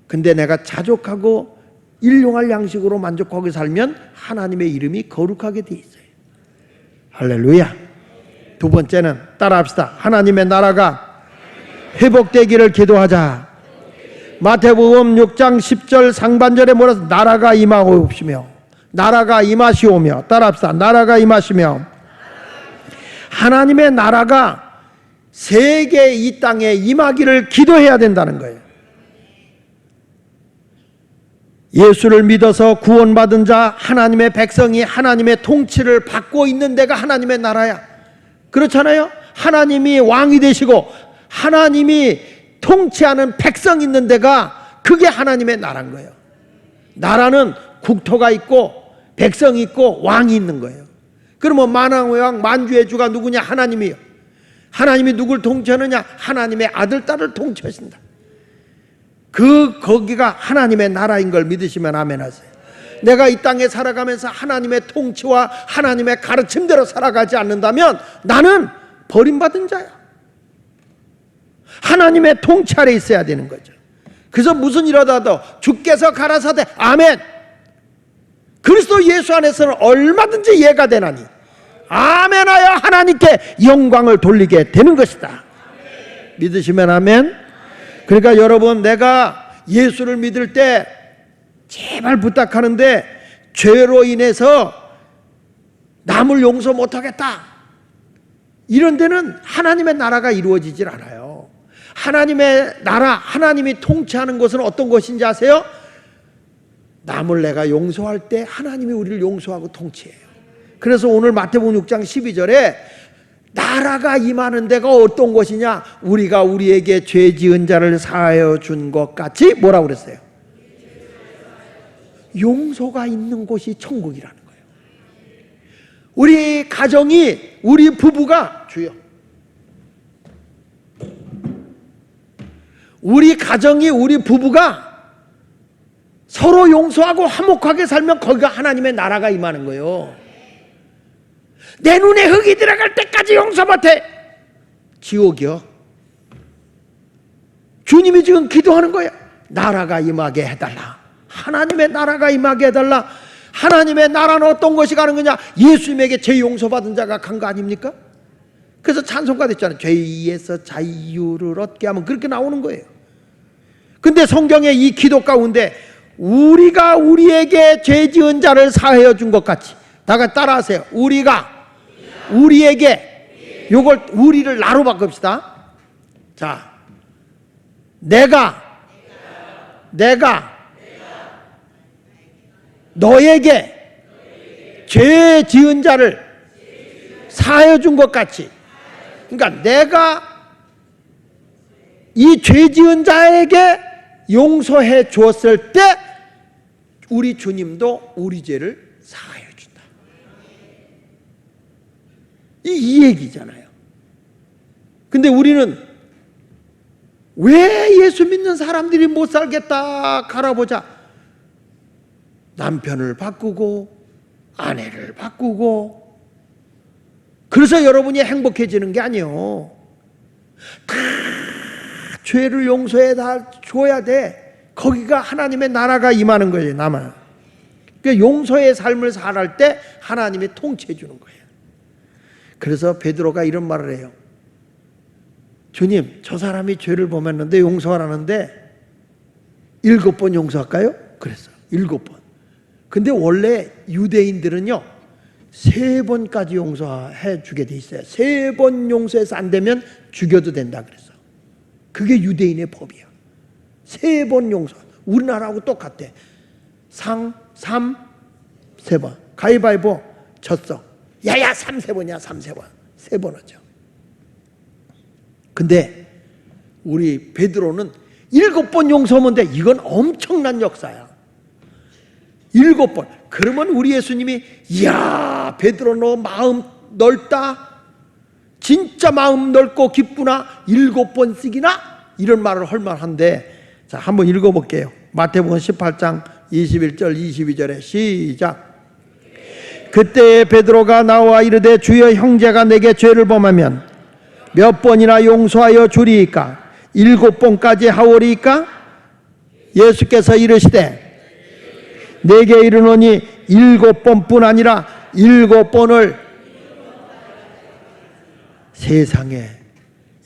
근데 내가 자족하고 일용할 양식으로 만족하게 살면 하나님의 이름이 거룩하게 돼 있어요. 할렐루야. 두 번째는 따라합시다. 하나님의 나라가 회복되기를 기도하자. 마태복음 6장 10절 상반절에 뭐라서 나라가 임하옵시며, 나라가 임하시오며, 따라합시다. 나라가 임하시며. 하나님의 나라가 세계 이 땅에 임하기를 기도해야 된다는 거예요. 예수를 믿어서 구원받은 자, 하나님의 백성이 하나님의 통치를 받고 있는 데가 하나님의 나라야. 그렇잖아요. 하나님이 왕이 되시고 하나님이 통치하는 백성이 있는 데가 그게 하나님의 나라인 거예요. 나라는 국토가 있고 백성이 있고 왕이 있는 거예요. 그러면 만왕의 왕 만주의 주가 누구냐? 하나님이요. 하나님이 누굴 통치하느냐? 하나님의 아들 딸을 통치하신다. 거기가 하나님의 나라인 걸 믿으시면 아멘 하세요. 내가 이 땅에 살아가면서 하나님의 통치와 하나님의 가르침대로 살아가지 않는다면 나는 버림받은 자야. 하나님의 통치 아래 있어야 되는 거죠. 그래서 무슨 일하다도 주께서 가라사대 아멘. 그리스도 예수 안에서는 얼마든지 예가 되나니 아멘하여 하나님께 영광을 돌리게 되는 것이다. 믿으시면 아멘. 그러니까 여러분, 내가 예수를 믿을 때 제발 부탁하는데, 죄로 인해서 남을 용서 못하겠다 이런 데는 하나님의 나라가 이루어지질 않아요. 하나님의 나라, 하나님이 통치하는 것은 어떤 것인지 아세요? 남을 내가 용서할 때 하나님이 우리를 용서하고 통치해요. 그래서 오늘 마태복음 6장 12절에 나라가 임하는 데가 어떤 것이냐? 우리가 우리에게 죄 지은 자를 사하여 준 것 같이 뭐라고 그랬어요? 용서가 있는 곳이 천국이라는 거예요. 우리 가정이, 우리 부부가, 주여, 우리 가정이, 우리 부부가 서로 용서하고 화목하게 살면 거기가 하나님의 나라가 임하는 거예요. 내 눈에 흙이 들어갈 때까지 용서 못해, 지옥이요. 주님이 지금 기도하는 거예요. 나라가 임하게 해달라. 하나님의 나라가 임하게 해달라. 하나님의 나라는 어떤 것이 가는 거냐? 예수님에게 죄 용서받은 자가 간 거 아닙니까? 그래서 찬송가 됐잖아요. 죄에서 자유를 얻게 하면 그렇게 나오는 거예요. 근데 성경의 이 기도 가운데 우리가 우리에게 죄 지은 자를 사하여 준 것 같이, 다 같이 따라하세요. 우리가 우리에게, 요걸 우리를 나로 바꿉시다. 자, 내가 너에게 죄 지은 자를 사하여 준 것 같이, 그러니까 내가 이 죄 지은 자에게 용서해 주었을 때 우리 주님도 우리 죄를 사하여 준다. 이 얘기잖아요. 근데 우리는 왜 예수 믿는 사람들이 못 살겠다 갈아보자. 남편을 바꾸고 아내를 바꾸고, 그래서 여러분이 행복해지는 게 아니에요. 다 죄를 용서해 다 줘야 돼. 거기가 하나님의 나라가 임하는 거예요. 나만. 그러니까 용서의 삶을 살할 때 하나님이 통치해 주는 거예요. 그래서 베드로가 이런 말을 해요. 주님, 저 사람이 죄를 범했는데 용서하라는데 7번 용서할까요? 그랬어요. 7번. 근데 원래 유대인들은요 3번까지 용서해 주게 돼 있어요. 3번 용서해서 안 되면 죽여도 된다 그랬어. 그게 유대인의 법이야. 3번 용서. 우리나라하고 똑같대. 3, 3번. 가위바위보 졌어. 야야 3세번이야 3세번. 3번 하죠. 근데 우리 베드로는 7번 용서하면 돼. 이건 엄청난 역사야. 7번. 그러면 우리 예수님이 이야 베드로 너 마음 넓다. 진짜 마음 넓고 깊구나. 7번 쓰기나? 이런 말을 할 만한데, 자 한번 읽어볼게요. 마태복음 18장 21절 22절에 시작. 그때 베드로가 나와 이르되 주여 형제가 내게 죄를 범하면 몇 번이나 용서하여 주리이까? 7번까지 하오리이까? 예수께서 이르시되 내게 이르노니 7번뿐 아니라 7번을 세상에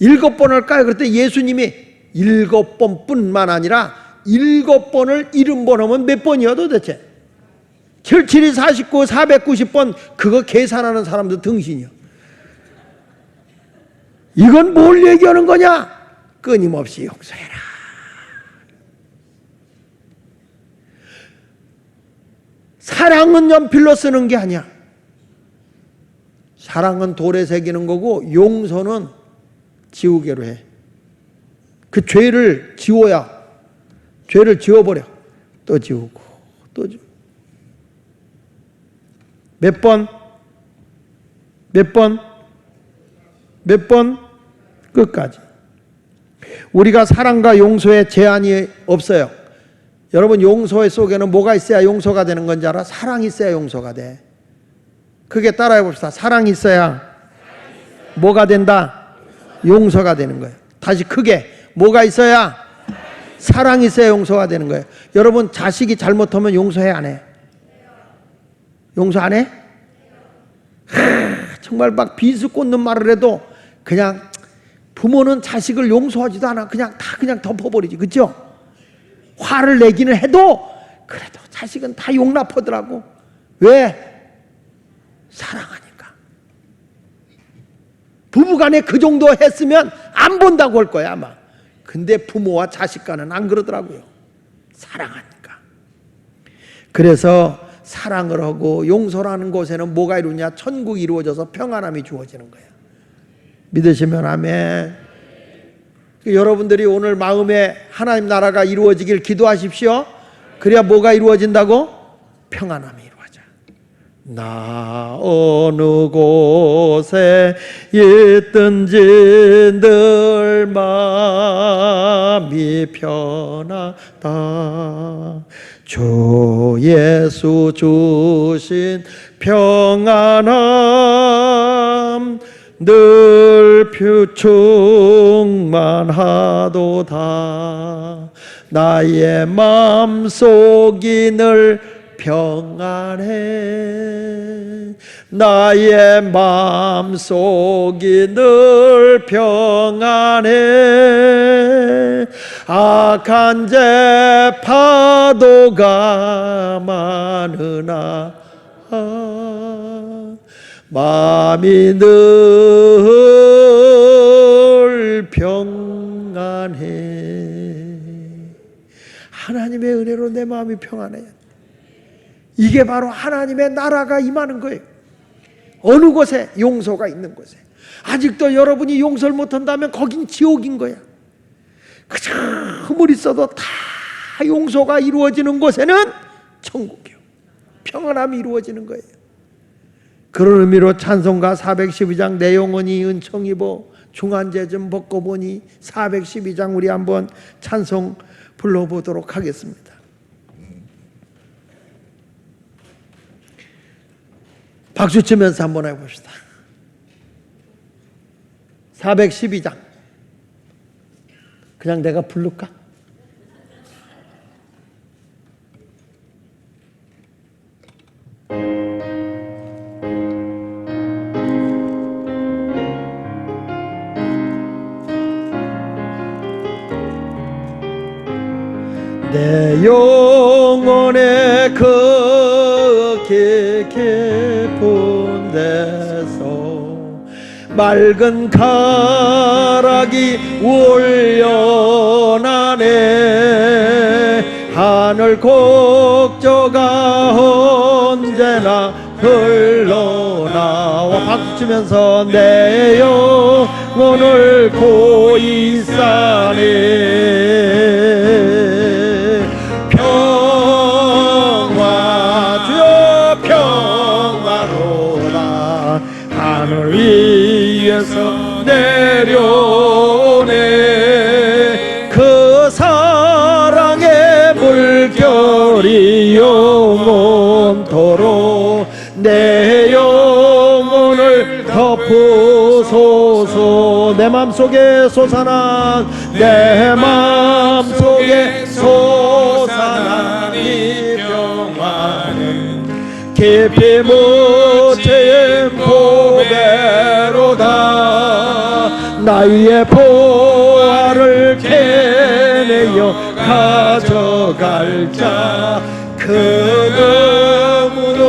7번 할까요? 그랬더니 예수님이 7번뿐만 아니라 7번을 70번 하면 몇 번이야 도대체? 77이 49, 490번. 그거 계산하는 사람도 등신이요. 이건 뭘 얘기하는 거냐? 끊임없이 용서해라. 사랑은 연필로 쓰는 게 아니야. 사랑은 돌에 새기는 거고 용서는 지우개로 해. 그 죄를 지워야, 죄를 지워버려. 또 지우고 또 지우고. 몇 번? 몇 번? 몇 번? 끝까지. 우리가 사랑과 용서에 제한이 없어요. 여러분 용서의 속에는 뭐가 있어야 용서가 되는 건지 알아? 사랑이 있어야 용서가 돼. 그게 따라해 봅시다. 사랑이 있어야 뭐가 된다? 용서가 되는 거예요. 다시 크게. 뭐가 있어야? 사랑이 있어야 용서가 되는 거예요. 여러분 자식이 잘못하면 용서해 안 해? 용서 안 해? 정말 막 비수 꽂는 말을 해도 그냥 부모는 자식을 용서하지도 않아. 그냥 다 그냥 덮어버리지. 그렇죠? 화를 내기는 해도 그래도 자식은 다 용납하더라고. 왜? 사랑하니까. 부부간에 그 정도 했으면 안 본다고 할 거야 아마. 근데 부모와 자식 간은 안 그러더라고요. 사랑하니까. 그래서 사랑을 하고 용서라는 곳에는 뭐가 이루냐? 천국이 이루어져서 평안함이 주어지는 거예요. 믿으시면 아멘. 여러분들이 오늘 마음에 하나님 나라가 이루어지길 기도하십시오. 그래야 뭐가 이루어진다고? 평안함이 이루어져. 나 어느 곳에 있든지 늘 마음이 편하다. 주 예수 주신 평안함 늘 충만하도다. 나의 마음속이 늘 평안해. 나의 마음속이 늘 평안해. 악한 죄 파도가 많으나 마음이 늘 평안해. 하나님의 은혜로 내 마음이 평안해요. 이게 바로 하나님의 나라가 임하는 거예요. 어느 곳에 용서가 있는 곳에. 아직도 여러분이 용서를 못한다면 거긴 지옥인 거야. 그저 허물이 있어도 다 용서가 이루어지는 곳에는 천국이요, 평안함이 이루어지는 거예요. 그런 의미로 찬송가 412장 내 영혼이 은총 입어 중한죄 좀 벗고 보니 412장 우리 한번 찬송 불러보도록 하겠습니다. 박수 치면서 한번 해봅시다. 412장 그냥 내가 부를까? 내 영혼의 그 깊은 데서 맑은 가락이 울려나네. 하늘 곡조가 언제나 흘러나와. 박수 치면서 내 영혼을 고이 싸네. 하늘 위에서 내려오네. 그 사랑의 물결이 영원토록 내 영혼을 덮으소서. 내 맘속에 솟아난 내 맘속에 솟아난 이 평안은 깊이 묻힌 보배로다. 나의 보화를 캐내어 가져갈 자 그 누구도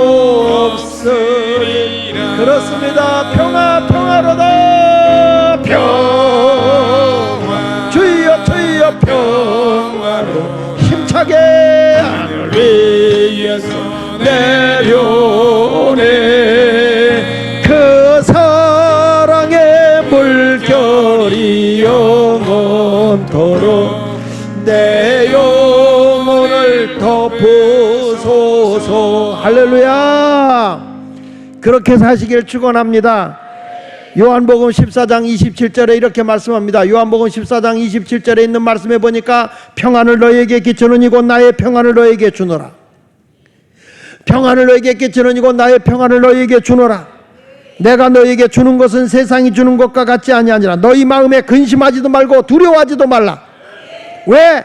없으리라. 그렇습니다. 평화로다. 평화 주여 주여 평화로 힘차게 하늘 위에서 내려오네. 그 사랑의 물결이 영원토록 내 영혼을 덮으소서. 할렐루야. 그렇게 사시길 축원합니다. 요한복음 14장 27절에 이렇게 말씀합니다. 요한복음 14장 27절에 있는 말씀에 보니까 평안을 너희에게 끼치노니 곧 나의 평안을 너희에게 주노라. 평안을 너희에게 끼치노니 곧 나의 평안을 너희에게 주노라. 내가 너희에게 주는 것은 세상이 주는 것과 같지 아니하니라. 너희 마음에 근심하지도 말고 두려워하지도 말라. 왜?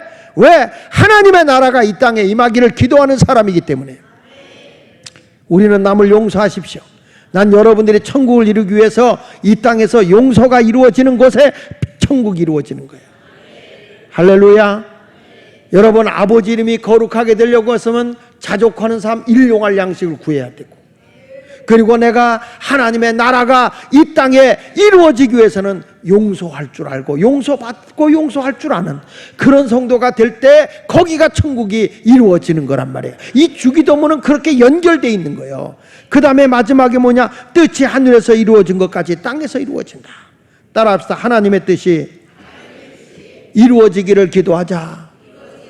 하나님의 나라가 이 땅에 임하기를 기도하는 사람이기 때문에. 우리는 남을 용서하십시오. 난 여러분들이 천국을 이루기 위해서 이 땅에서 용서가 이루어지는 곳에 천국이 이루어지는 거예요. 할렐루야. 여러분, 아버지 이름이 거룩하게 되려고 했으면 자족하는 삶, 일용할 양식을 구해야 되고, 그리고 내가 하나님의 나라가 이 땅에 이루어지기 위해서는 용서할 줄 알고 용서받고 용서할 줄 아는 그런 성도가 될 때 거기가 천국이 이루어지는 거란 말이에요. 이 주기도문은 그렇게 연결되어 있는 거예요. 그 다음에 마지막에 뭐냐? 뜻이 하늘에서 이루어진 것까지 땅에서 이루어진다. 따라합시다. 하나님의 뜻이 이루어지기를 기도하자.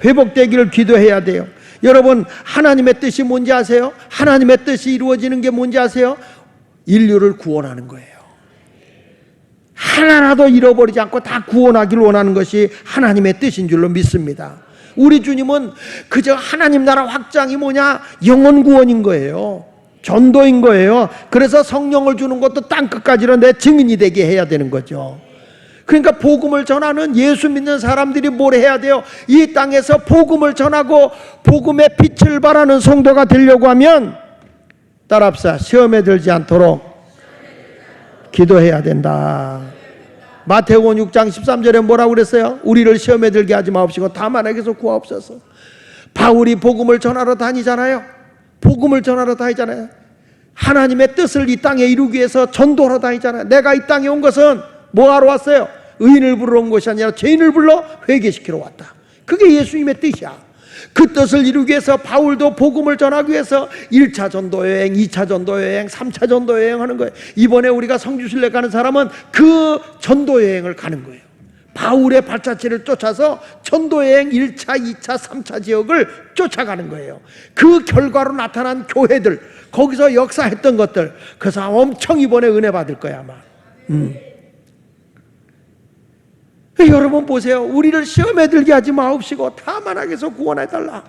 회복되기를 기도해야 돼요. 여러분, 하나님의 뜻이 뭔지 아세요? 하나님의 뜻이 이루어지는 게 뭔지 아세요? 인류를 구원하는 거예요. 하나라도 잃어버리지 않고 다 구원하기를 원하는 것이 하나님의 뜻인 줄로 믿습니다. 우리 주님은 그저 하나님 나라 확장이 뭐냐? 영혼 구원인 거예요. 전도인 거예요. 그래서 성령을 주는 것도 땅끝까지로 내 증인이 되게 해야 되는 거죠. 그러니까 복음을 전하는 예수 믿는 사람들이 뭘 해야 돼요? 이 땅에서 복음을 전하고 복음의 빛을 발하는 성도가 되려고 하면 따라합시다. 시험에 들지 않도록 기도해야 된다. 마태복음 6장 13절에 뭐라고 그랬어요? 우리를 시험에 들게 하지 마옵시고 다만 악에서 구하옵소서. 바울이 복음을 전하러 다니잖아요. 복음을 전하러 다니잖아요. 하나님의 뜻을 이 땅에 이루기 위해서 전도하러 다니잖아요. 내가 이 땅에 온 것은 뭐하러 왔어요? 의인을 부르러 온 것이 아니라 죄인을 불러 회개시키러 왔다. 그게 예수님의 뜻이야. 그 뜻을 이루기 위해서 바울도 복음을 전하기 위해서 1차 전도여행, 2차 전도여행, 3차 전도여행 하는 거예요. 이번에 우리가 성주순례 가는 사람은 그 전도여행을 가는 거예요. 바울의 발자취를 쫓아서 전도여행 1차, 2차, 3차 지역을 쫓아가는 거예요. 그 결과로 나타난 교회들, 거기서 역사했던 것들, 그 사람 엄청 이번에 은혜 받을 거야 아마. 여러분 보세요. 우리를 시험에 들게 하지 마옵시고 다만 악에서 구원해달라.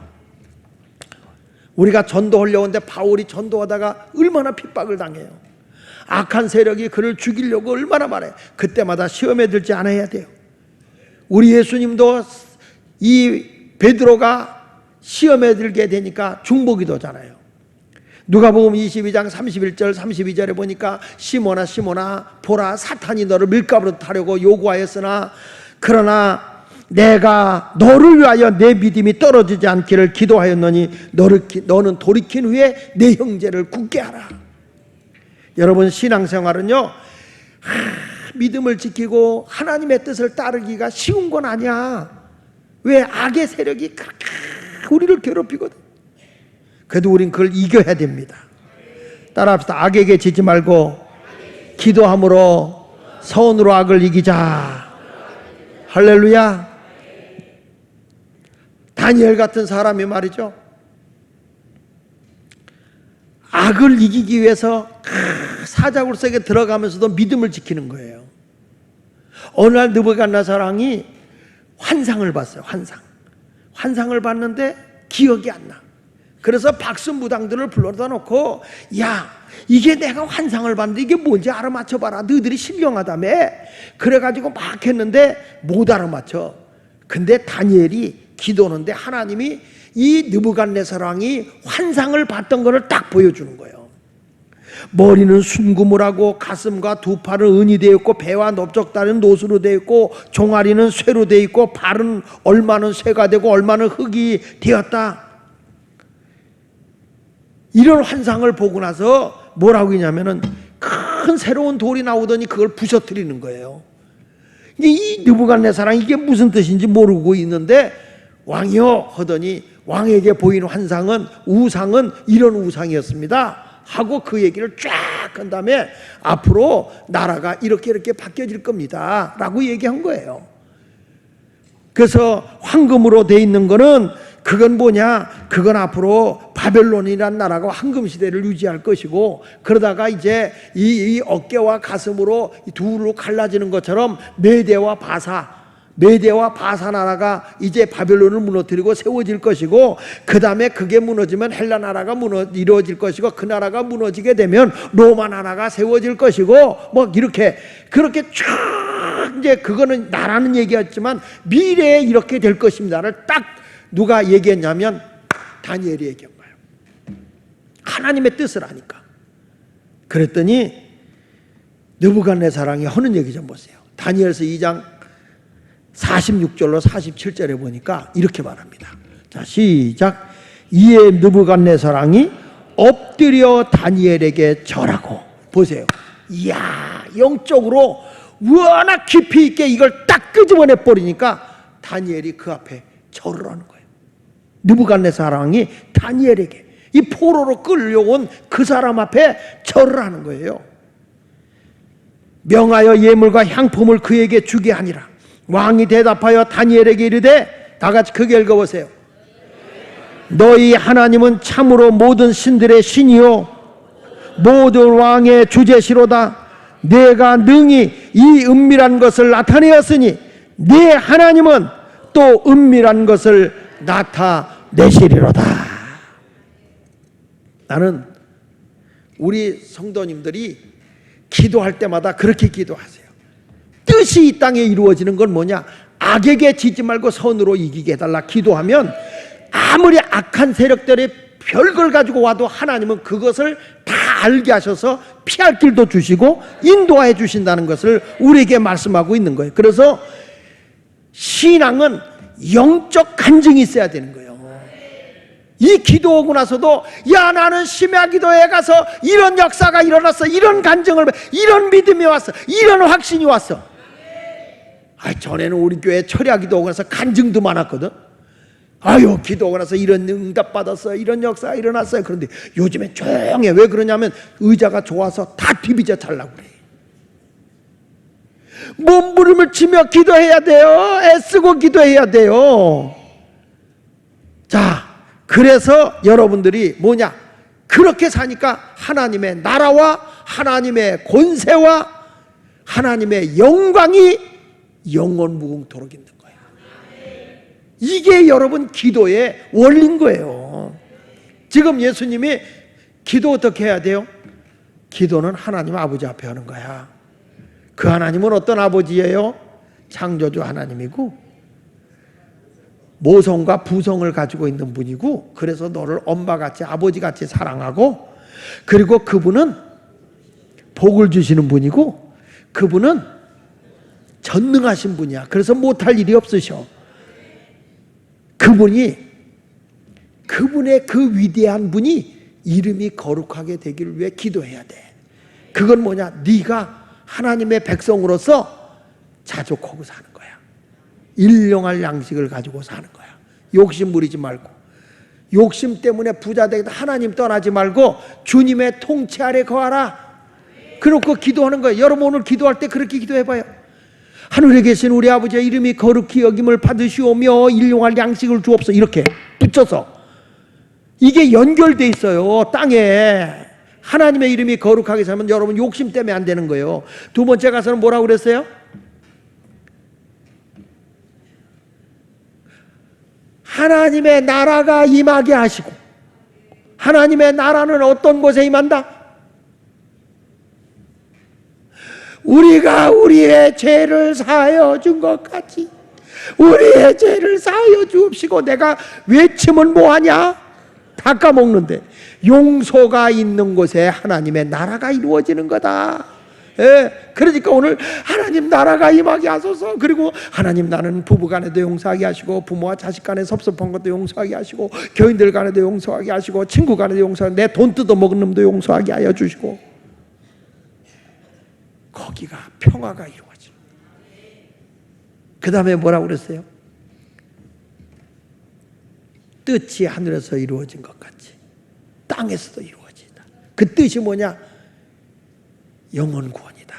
우리가 전도하려는데 바울이 전도하다가 얼마나 핍박을 당해요. 악한 세력이 그를 죽이려고 얼마나 말해. 그때마다 시험에 들지 않아야 돼요. 우리 예수님도 이 베드로가 시험에 들게 되니까 중보기도잖아요. 누가복음 22장 31절 32절에 보니까 시몬아 시몬아 보라 사탄이 너를 밀가부로 타려고 요구하였으나 그러나 내가 너를 위하여 내 믿음이 떨어지지 않기를 기도하였노니 너는 돌이킨 후에 내 형제를 굳게 하라. 여러분 신앙생활은요 믿음을 지키고 하나님의 뜻을 따르기가 쉬운 건 아니야. 왜? 악의 세력이 그렇게 우리를 괴롭히거든. 그래도 우린 그걸 이겨야 됩니다. 따라합시다. 악에게 지지 말고 기도함으로 선으로 악을 이기자. 할렐루야. 다니엘 같은 사람이 말이죠, 악을 이기기 위해서 사자굴 속에 들어가면서도 믿음을 지키는 거예요. 어느 날 느부갓네살왕이 환상을 봤어요. 환상을 봤는데 기억이 안 나. 그래서 박수무당들을 불러다 놓고, 야, 이게 내가 환상을 봤는데 이게 뭔지 알아맞혀봐라. 너희들이 신령하다며. 그래가지고 막 했는데 못 알아맞혀. 근데 다니엘이 기도하는데 하나님이 이 느부갓네살 왕이 환상을 봤던 것을 딱 보여주는 거예요. 머리는 순구물하고 가슴과 두 팔은 은이 되어 있고 배와 넓적다리는 노수로 되어 있고 종아리는 쇠로 되어 있고 발은 얼마는 쇠가 되고 얼마는 흙이 되었다. 이런 환상을 보고 나서 뭐라고 했냐면은 큰 새로운 돌이 나오더니 그걸 부셔뜨리는 거예요. 이 느부갓네살 왕이 이게 무슨 뜻인지 모르고 있는데 왕이요 하더니 왕에게 보이는 환상은 우상은 이런 우상이었습니다 하고 그 얘기를 쫙 한 다음에 앞으로 나라가 이렇게 바뀌어질 겁니다 라고 얘기한 거예요. 그래서 황금으로 돼 있는 거는 그건 뭐냐, 그건 앞으로 바벨론이라는 나라가 황금 시대를 유지할 것이고, 그러다가 이제 이 어깨와 가슴으로 둘로 갈라지는 것처럼 메대와 바사 나라가 이제 바벨론을 무너뜨리고 세워질 것이고, 그 다음에 그게 무너지면 헬라 나라가 이루어질 것이고, 그 나라가 무너지게 되면 로마 나라가 세워질 것이고, 뭐 이렇게 그렇게 쭉 이제 그거는 나라는 얘기였지만 미래에 이렇게 될 것입니다를 딱 누가 얘기했냐면 다니엘이 얘기한 거예요. 하나님의 뜻을 아니까. 그랬더니 느부갓네살 왕이 하는 얘기 좀 보세요. 다니엘서 2장 46절로 47절에 보니까 이렇게 말합니다. 자, 시작. 이에 느부갓네살 왕이 엎드려 다니엘에게 절하고. 보세요. 이야, 영적으로 워낙 깊이 있게 이걸 딱 끄집어내 버리니까 다니엘이 그 앞에 절을 하는 거예요. 느부갓네살 왕이 다니엘에게 이 포로로 끌려온 그 사람 앞에 절을 하는 거예요. 명하여 예물과 향품을 그에게 주게 하니라. 왕이 대답하여 다니엘에게 이르되, 다 같이 크게 읽어보세요. 너희 하나님은 참으로 모든 신들의 신이요 모든 왕의 주제시로다. 내가 능히 이 은밀한 것을 나타내었으니 네 하나님은 또 은밀한 것을 나타내시리로다. 나는 우리 성도님들이 기도할 때마다 그렇게 기도하세요. 뜻이 이 땅에 이루어지는 건 뭐냐? 악에게 지지 말고 선으로 이기게 해달라 기도하면 아무리 악한 세력들이 별걸 가지고 와도 하나님은 그것을 다 알게 하셔서 피할 길도 주시고 인도해 주신다는 것을 우리에게 말씀하고 있는 거예요. 그래서 신앙은 영적 간증이 있어야 되는 거예요. 이 기도하고 나서도 야 나는 심야 기도에 가서 이런 역사가 일어났어, 이런 간증을, 이런 믿음이 왔어, 이런 확신이 왔어. 전에는 우리 교회 철야 기도하고 나서 간증도 많았거든. 아유 기도하고 나서 이런 응답 받았어요, 이런 역사가 일어났어요. 그런데 요즘에 조용해. 왜 그러냐면 의자가 좋아서 다 디비져 잘라고 그래. 몸부림을 치며 기도해야 돼요. 애쓰고 기도해야 돼요. 자, 그래서 여러분들이 뭐냐? 그렇게 사니까 하나님의 나라와 하나님의 권세와 하나님의 영광이 영원 무궁토록 있는 거예요. 이게 여러분 기도의 원리인 거예요. 지금 예수님이 기도 어떻게 해야 돼요? 기도는 하나님 아버지 앞에 하는 거야. 그 하나님은 어떤 아버지예요? 창조주 하나님이고 모성과 부성을 가지고 있는 분이고, 그래서 너를 엄마같이 아버지같이 사랑하고, 그리고 그분은 복을 주시는 분이고 그분은 전능하신 분이야. 그래서 못할 일이 없으셔. 그분의 그 위대한 분이 이름이 거룩하게 되기를 위해 기도해야 돼. 그건 뭐냐? 네가 하나님의 백성으로서 자족하고 사는 거야. 일용할 양식을 가지고 사는 거야. 욕심 부리지 말고, 욕심 때문에 부자 되겠다 하나님 떠나지 말고 주님의 통치 아래 거하라. 그렇고 기도하는 거예요. 여러분 오늘 기도할 때 그렇게 기도해봐요. 하늘에 계신 우리 아버지의 이름이 거룩히 여김을 받으시오며 일용할 양식을 주옵소서. 이렇게 붙여서 이게 연결돼 있어요. 땅에 하나님의 이름이 거룩하게 살면 여러분 욕심 때문에 안 되는 거예요. 두 번째 가서는 뭐라고 그랬어요? 하나님의 나라가 임하게 하시고. 하나님의 나라는 어떤 곳에 임한다? 우리가 우리의 죄를 사하여 준 것 같이 우리의 죄를 사하여 주옵시고. 내가 외치면 뭐하냐? 다 까먹는데 용서가 있는 곳에 하나님의 나라가 이루어지는 거다. 예, 그러니까 오늘 하나님 나라가 임하게 하소서. 그리고 하나님 나는 부부 간에도 용서하게 하시고 부모와 자식 간에 섭섭한 것도 용서하게 하시고 교인들 간에도 용서하게 하시고 친구 간에도 용서하게, 내 돈 뜯어먹은 놈도 용서하게 하여 주시고, 거기가 평화가 이루어져. 그 다음에 뭐라고 그랬어요? 뜻이 하늘에서 이루어진 것 같이 땅에서도 이루어진다. 그 뜻이 뭐냐? 영혼 구원이다.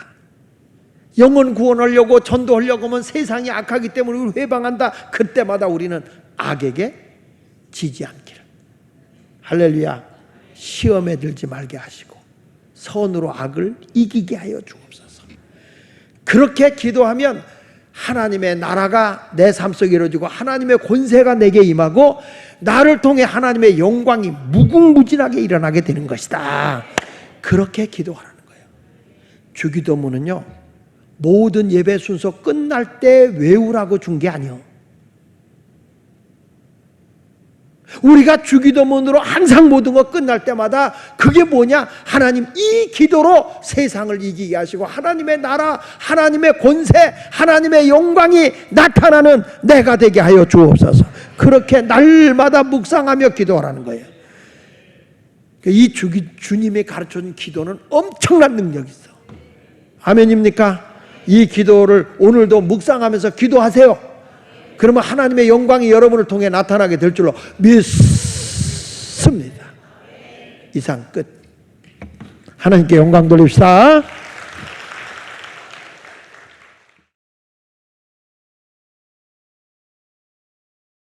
영혼 구원하려고 전도하려고 하면 세상이 악하기 때문에 우리를 회방한다. 그때마다 우리는 악에게 지지 않기를. 할렐루야. 시험에 들지 말게 하시고 선으로 악을 이기게 하여 주옵소서. 그렇게 기도하면 하나님의 나라가 내 삶 속에 이루어지고 하나님의 권세가 내게 임하고 나를 통해 하나님의 영광이 무궁무진하게 일어나게 되는 것이다. 그렇게 기도하라는 거예요. 주기도문은요, 모든 예배 순서 끝날 때 외우라고 준 게 아니에요. 우리가 주기도문으로 항상 모든 거 끝날 때마다 그게 뭐냐? 하나님 이 기도로 세상을 이기게 하시고 하나님의 나라, 하나님의 권세, 하나님의 영광이 나타나는 내가 되게 하여 주옵소서. 그렇게 날마다 묵상하며 기도하라는 거예요. 이 주님이 가르쳐준 기도는 엄청난 능력이 있어. 아멘입니까? 이 기도를 오늘도 묵상하면서 기도하세요. 그러면 하나님의 영광이 여러분을 통해 나타나게 될 줄로 믿습니다. 이상 끝. 하나님께 영광 돌립시다.